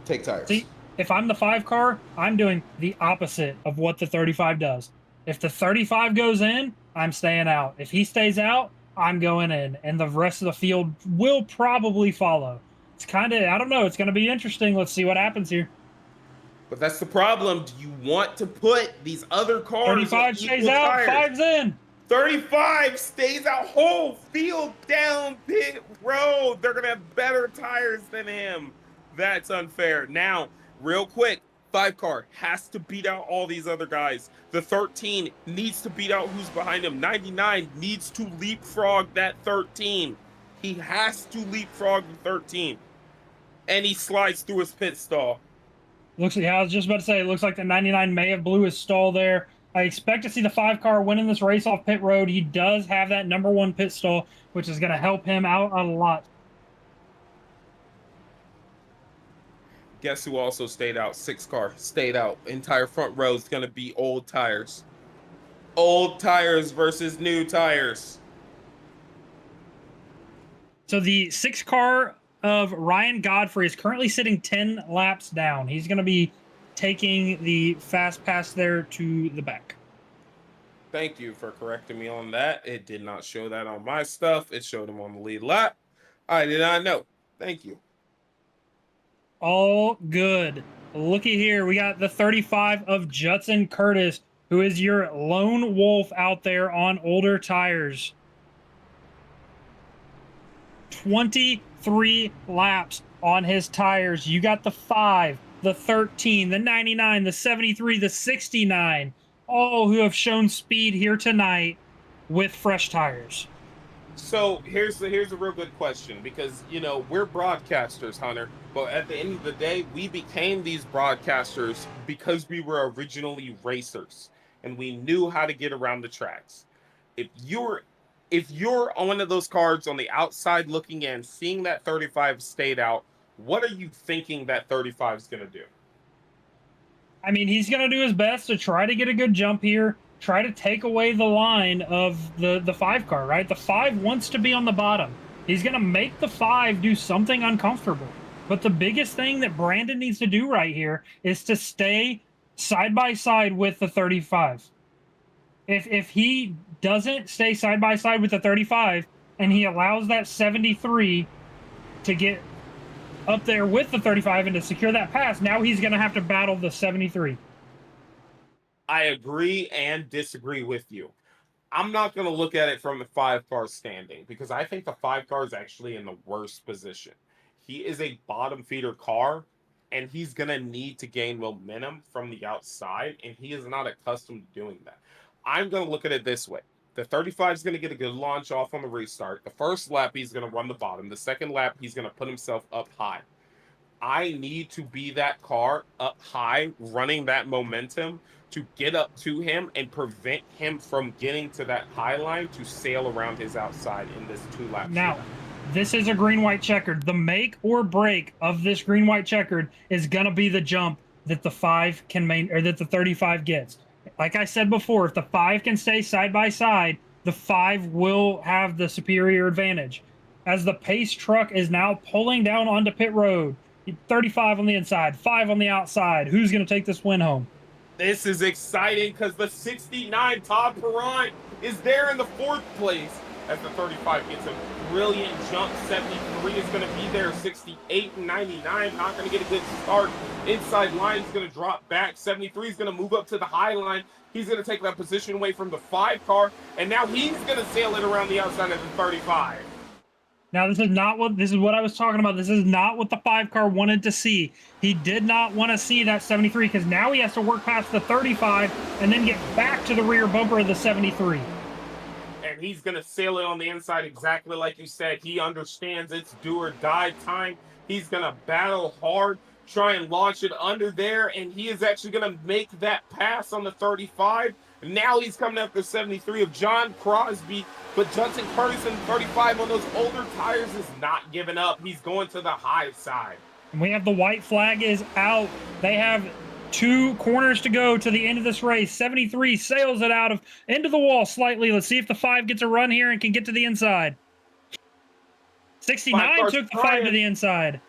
Take tires. See, if I'm the 5 car, I'm doing the opposite of what the 35 does. If the 35 goes in, I'm staying out. If he stays out, I'm going in, and the rest of the field will probably follow. It's kind of, I don't know, it's going to be interesting. Let's see what happens here. But that's the problem. Do you want to put these other cars 35 stays out, tires? 5's in. 35 stays out, whole field down pit road. They're going to have better tires than him. That's unfair. Now, real quick, 5 car has to beat out all these other guys. The 13 needs to beat out who's behind him. 99 needs to leapfrog that 13. He has to leapfrog the 13. And he slides through his pit stall. Looks like, I was just about to say, it looks like the 99 may have blew his stall there. I expect to see the 5 car winning this race off pit road. He does have that #1 pit stall, which is going to help him out a lot. Guess who also stayed out? 6 car stayed out. Entire front row is going to be old tires. Old tires versus new tires. So the 6 car of Ryan Godfrey is currently sitting 10 laps down. He's going to be taking the fast pass there to the back. Thank you for correcting me on that. It did not show that on my stuff. It showed him on the lead lap. I did not know. Thank you. All good. Looky here. We got the 35 of Judson Curtis, who is your lone wolf out there on older tires. 23 laps on his tires. You got the 5, the 13, the 99, the 73, the 69, all who have shown speed here tonight with fresh tires. So here's a real good question, because you know we're broadcasters, Hunter, but at the end of the day, we became these broadcasters because we were originally racers and we knew how to get around the tracks. If you're on one of those cars on the outside looking in, seeing that 35 stayed out, what are you thinking that 35 is going to do? I mean, he's going to do his best to try to get a good jump here, try to take away the line of the 5 car, right? The 5 wants to be on the bottom. He's going to make the 5 do something uncomfortable. But the biggest thing that Brandon needs to do right here is to stay side by side with the 35. If he doesn't stay side by side with the 35 and he allows that 73 to get up there with the 35 and to secure that pass, now he's going to have to battle the 73. I agree and disagree with you. I'm not going to look at it from the 5-car standing because I think the 5-car is actually in the worst position. He is a bottom feeder car, and he's going to need to gain momentum from the outside, and he is not accustomed to doing that. I'm going to look at it this way. The 35 is going to get a good launch off on the restart. The first lap, he's going to run the bottom. The second lap, he's going to put himself up high. I need to be that car up high, running that momentum to get up to him and prevent him from getting to that high line to sail around his outside in this 2-lap Now, shootout. this is a green-white checkered. The make or break of this green-white checkered is going to be the jump that the 5 can or that the 35 gets. Like I said before, if the 5 can stay side by side, the 5 will have the superior advantage. As the pace truck is now pulling down onto pit road, 35 on the inside, 5 on the outside. Who's going to take this win home? This is exciting because the 69 Todd Perrine is there in the 4th place as the 35 gets a brilliant jump. 73 is going to be there. 68 and 99 not going to get a good start. Inside line is going to drop back. 73 is going to move up to the high line. He's going to take that position away from the 5-car, and now he's going to sail it around the outside of the 35. Now, this is what I was talking about. This is not what the 5-car wanted to see. He did not want to see that 73 because now he has to work past the 35 and then get back to the rear bumper of the 73. And he's going to sail it on the inside exactly like you said. He understands it's do or die time. He's going to battle hard, try and launch it under there, and he is actually going to make that pass on the 35. Now he's coming after 73 of John Crosby, but Judson Curtis in 35 on those older tires is not giving up. He's going to the high side. And we have the white flag is out. They have 2 corners to go to the end of this race. 73 sails it out of into the wall slightly. Let's see if the 5 gets a run here and can get to the inside. 69 took the 5 to the inside.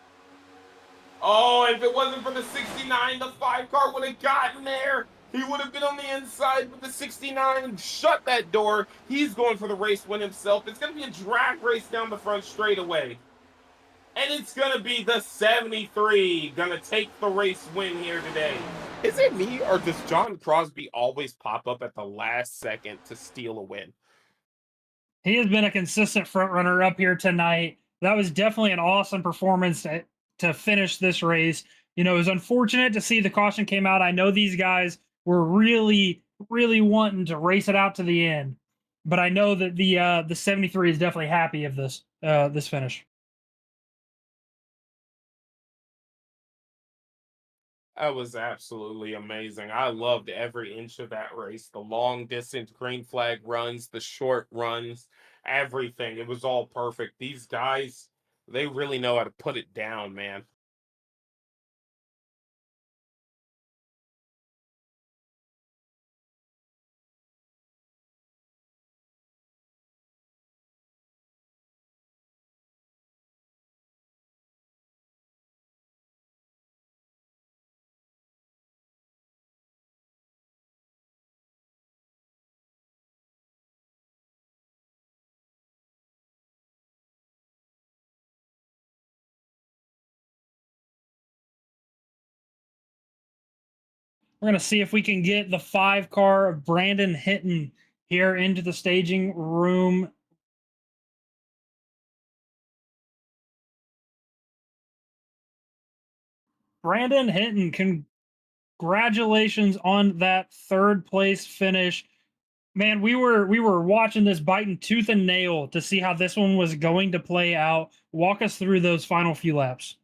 Oh, if it wasn't for the 69, the 5-car would have gotten there. He would have been on the inside, but the 69 shut that door. He's going for the race win himself. It's going to be a drag race down the front straightaway. And it's going to be the 73 going to take the race win here today. Is it me, or does John Crosby always pop up at the last second to steal a win? He has been a consistent front runner up here tonight. That was definitely an awesome performance to finish this race. You know, it was unfortunate to see the caution came out. I know these guys were really, really wanting to race it out to the end, but I know that the 73 is definitely happy of this this finish. That was absolutely amazing. I loved every inch of that race. The long distance green flag runs, the short runs, everything. It was all perfect. These guys, they really know how to put it down, man. We're going to see if we can get the 5-car of Brandon Hinton here into the staging room. Brandon Hinton, congratulations on that 3rd place finish. Man, we were watching this biting tooth and nail to see how this one was going to play out. Walk us through those final few laps.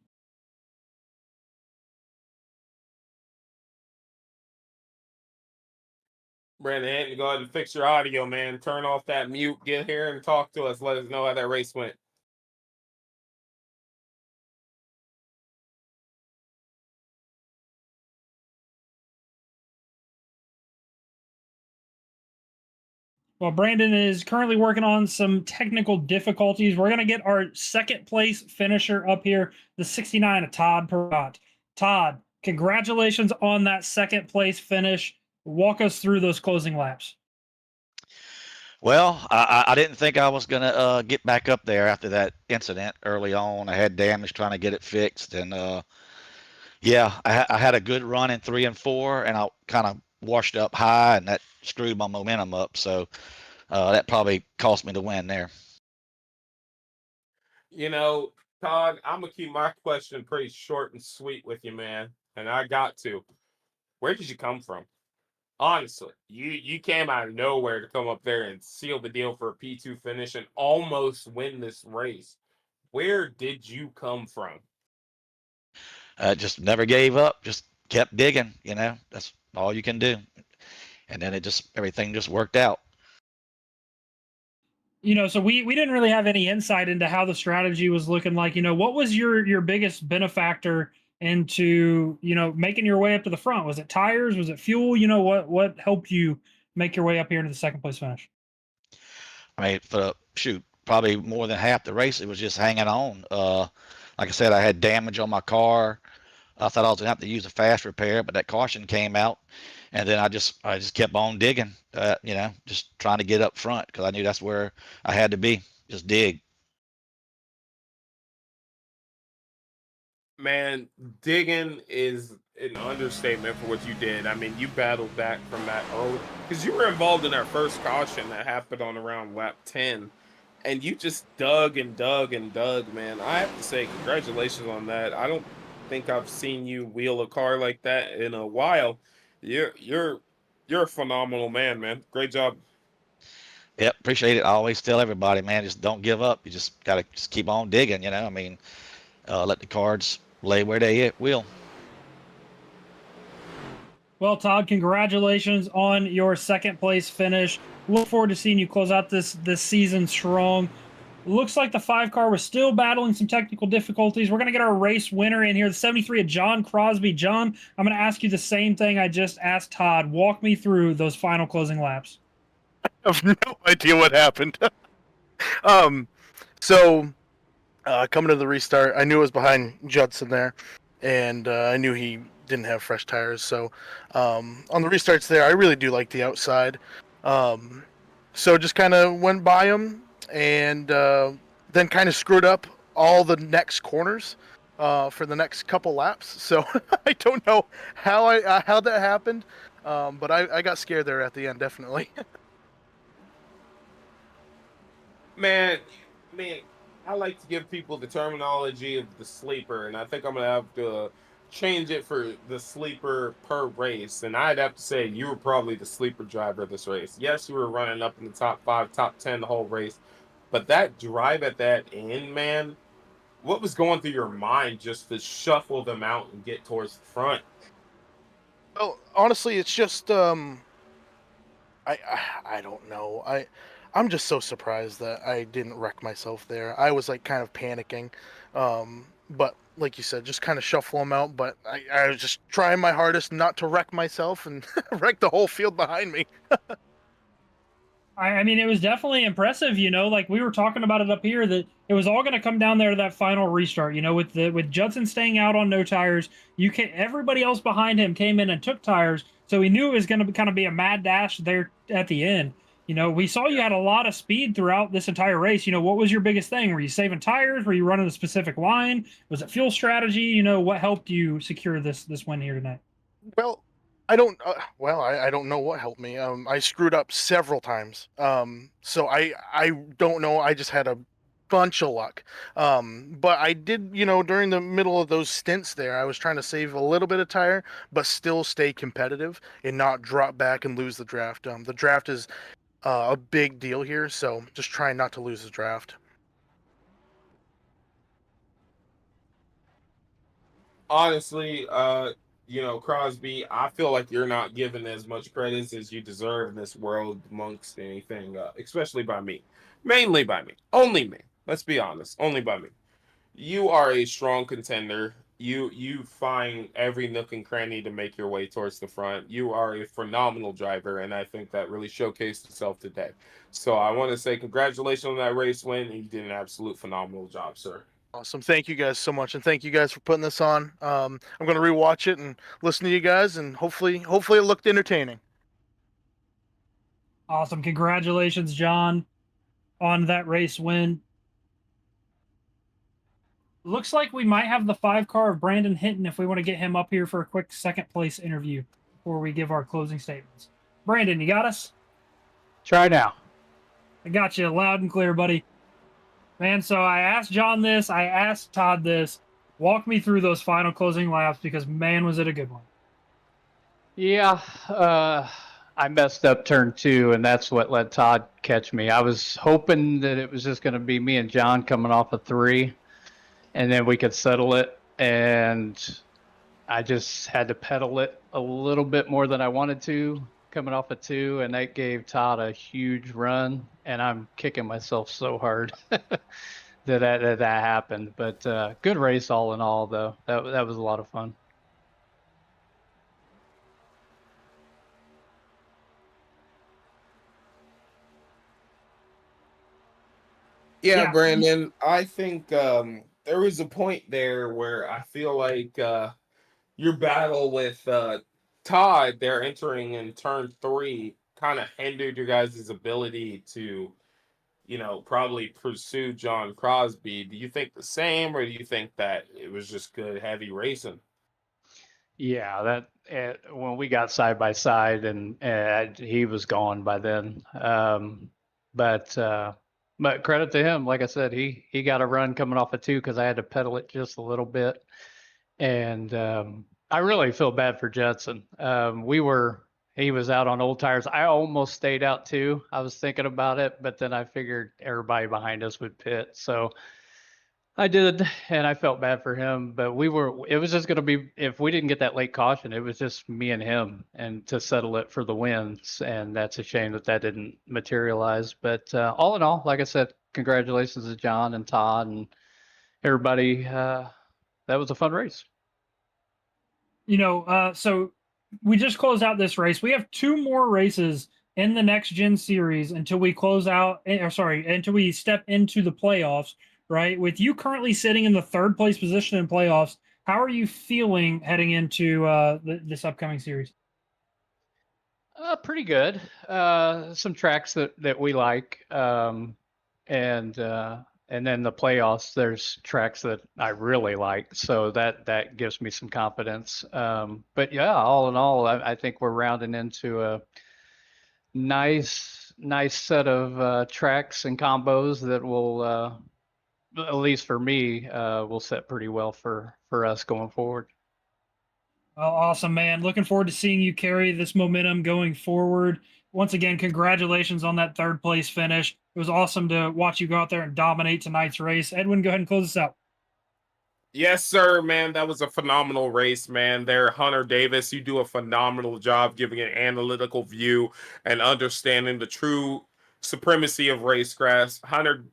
Brandon Hinton, go ahead and fix your audio, man. Turn off that mute. Get here and talk to us. Let us know how that race went. Well, Brandon is currently working on some technical difficulties. We're going to get our 2nd place finisher up here, the 69 of Todd Perrott. Todd, congratulations on that 2nd place finish. Walk us through those closing laps. Well, I didn't think I was going to get back up there after that incident early on. I had damage trying to get it fixed. And, yeah, I had a good run in 3 and 4, and I kind of washed up high, and that screwed my momentum up. So that probably cost me the win there. You know, Todd, I'm gonna keep my question pretty short and sweet with you, man. And I got to. Where did you come from? Honestly, you came out of nowhere to come up there and seal the deal for a P2 finish and almost win this race. Where did you come from? Just never gave up. Just kept digging. That's all you can do. And then everything just worked out. So we didn't really have any insight into how the strategy was looking like. What was your biggest benefactor into, making your way up to the front? Was it tires? Was it fuel? What helped you make your way up here into the second place finish? I mean, probably more than half the race, it was just hanging on. Like I said, I had damage on my car. I thought I was gonna have to use a fast repair, but that caution came out, and then I just kept on digging. Just trying to get up front because I knew that's where I had to be. Just dig. Man, digging is an understatement for what you did. I mean, you battled back from that early because you were involved in that first caution that happened on around lap 10, and you just dug and dug and dug, man. I have to say, congratulations on that. I don't think I've seen you wheel a car like that in a while. You're a phenomenal man. Great job. Yep, appreciate it. I always tell everybody, man, just don't give up. You just gotta just keep on digging. I mean, let the cards lay where they will. Well, Todd, congratulations on your second place finish. Look forward to seeing you close out this season strong. Looks like the 5 car was still battling some technical difficulties. We're going to get our race winner in here, the 73 of John Crosby. John, I'm going to ask you the same thing I just asked Todd. Walk me through those final closing laps. I have no idea what happened. So coming to the restart, I knew it was behind Judson there, and I knew he didn't have fresh tires. So on the restarts there, I really do like the outside. So just kind of went by him, and then kind of screwed up all the next corners for the next couple laps. So I don't know how that happened, but I got scared there at the end, definitely. Man, I like to give people the terminology of the sleeper, and I think I'm gonna have to change it for the sleeper per race. And I'd have to say you were probably the sleeper driver of this race. Yes, you were running up in the top 5, top 10 the whole race, but that drive at that end, man, what was going through your mind just to shuffle them out and get towards the front? Well, honestly, it's just I don't know. I'm just so surprised that I didn't wreck myself there. I was like kind of panicking, but like you said, just kind of shuffle them out. But I was just trying my hardest not to wreck myself and wreck the whole field behind me. I mean, it was definitely impressive, like we were talking about it up here, that it was all going to come down there to that final restart, with Judson staying out on no tires. Everybody else behind him came in and took tires. So he knew it was going to kind of be a mad dash there at the end. We saw you had a lot of speed throughout this entire race. What was your biggest thing? Were you saving tires? Were you running a specific line? Was it fuel strategy? What helped you secure this win here tonight? Well, I don't. I don't know what helped me. I screwed up several times. So I don't know. I just had a bunch of luck. But I did, during the middle of those stints there, I was trying to save a little bit of tire, but still stay competitive and not drop back and lose the draft. The draft is a big deal here, so just trying not to lose the draft. Honestly, Crosby, I feel like you're not given as much credit as you deserve in this world amongst anything, especially by me. Mainly by me. Only me. Let's be honest. Only by me. You are a strong contender. You find every nook and cranny to make your way towards the front. You are a phenomenal driver, and I think that really showcased itself today. So I want to say congratulations on that race win, and you did an absolute phenomenal job, sir. Awesome. Thank you guys so much, and thank you guys for putting this on. I'm going to rewatch it and listen to you guys, and hopefully it looked entertaining. Awesome. Congratulations, John, on that race win. Looks like we might have the 5 car of Brandon Hinton if we want to get him up here for a quick second place interview. before we give our closing statements. Brandon, you got us? Try now. I got you loud and clear, buddy. Man, so I asked John this. I asked Todd this. Walk me through those final closing laps because, man, was it a good one. Yeah, I messed up turn 2, and that's what let Todd catch me. I was hoping that it was just going to be me and John coming off a 3, and then we could settle it. And I just had to pedal it a little bit more than I wanted to coming off a 2, and that gave Todd a huge run. And I'm kicking myself so hard that happened. But good race all in all, though. That was a lot of fun. Yeah, Brandon, I think there was a point there where I feel like your battle with Todd there entering in turn 3 kind of hindered your guys' ability to, probably pursue John Crosby. Do you think the same, or do you think that it was just good, heavy racing? Yeah, when we got side by side, and he was gone by then. But credit to him, like I said, he got a run coming off a 2 because I had to pedal it just a little bit, and I really feel bad for Judson. He was out on old tires. I almost stayed out too. I was thinking about it, but then I figured everybody behind us would pit, so I did, and I felt bad for him. But it was just going to be, if we didn't get that late caution, it was just me and him, and to settle it for the wins. And that's a shame that didn't materialize. But all in all, like I said, congratulations to John and Todd and everybody. That was a fun race. So we just closed out this race. We have 2 more races in the Next Gen series until we until we step into the playoffs. Right, with you currently sitting in the 3rd place position in playoffs, how are you feeling heading into this upcoming series? Pretty good. Some tracks that we like, and then the playoffs. There's tracks that I really like, so that gives me some confidence. But yeah, all in all, I think we're rounding into a nice set of tracks and combos that will. At least for me, will set pretty well for us going forward. Well, awesome, man. Looking forward to seeing you carry this momentum going forward. Once again, congratulations on that 3rd place finish. It was awesome to watch you go out there and dominate tonight's race. Edwin, go ahead and close us out. Yes, sir, man. That was a phenomenal race, man. There, Hunter Davis, you do a phenomenal job giving an analytical view and understanding the true supremacy of racecraft. Hunter,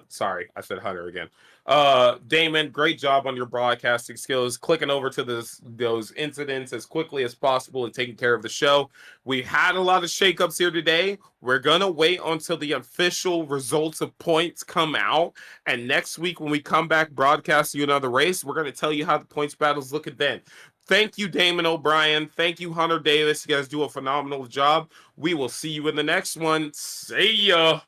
sorry, I said Hunter again. Damon, great job on your broadcasting skills, clicking over to those incidents as quickly as possible and taking care of the show. We had a lot of shakeups here today. We're gonna wait until the official results of points come out, and next week when we come back broadcast you another race, we're gonna tell you how the points battles look at then. Thank you, Damon O'Brien. Thank you, Hunter Davis. You guys do a phenomenal job. We will see you in the next one. See ya.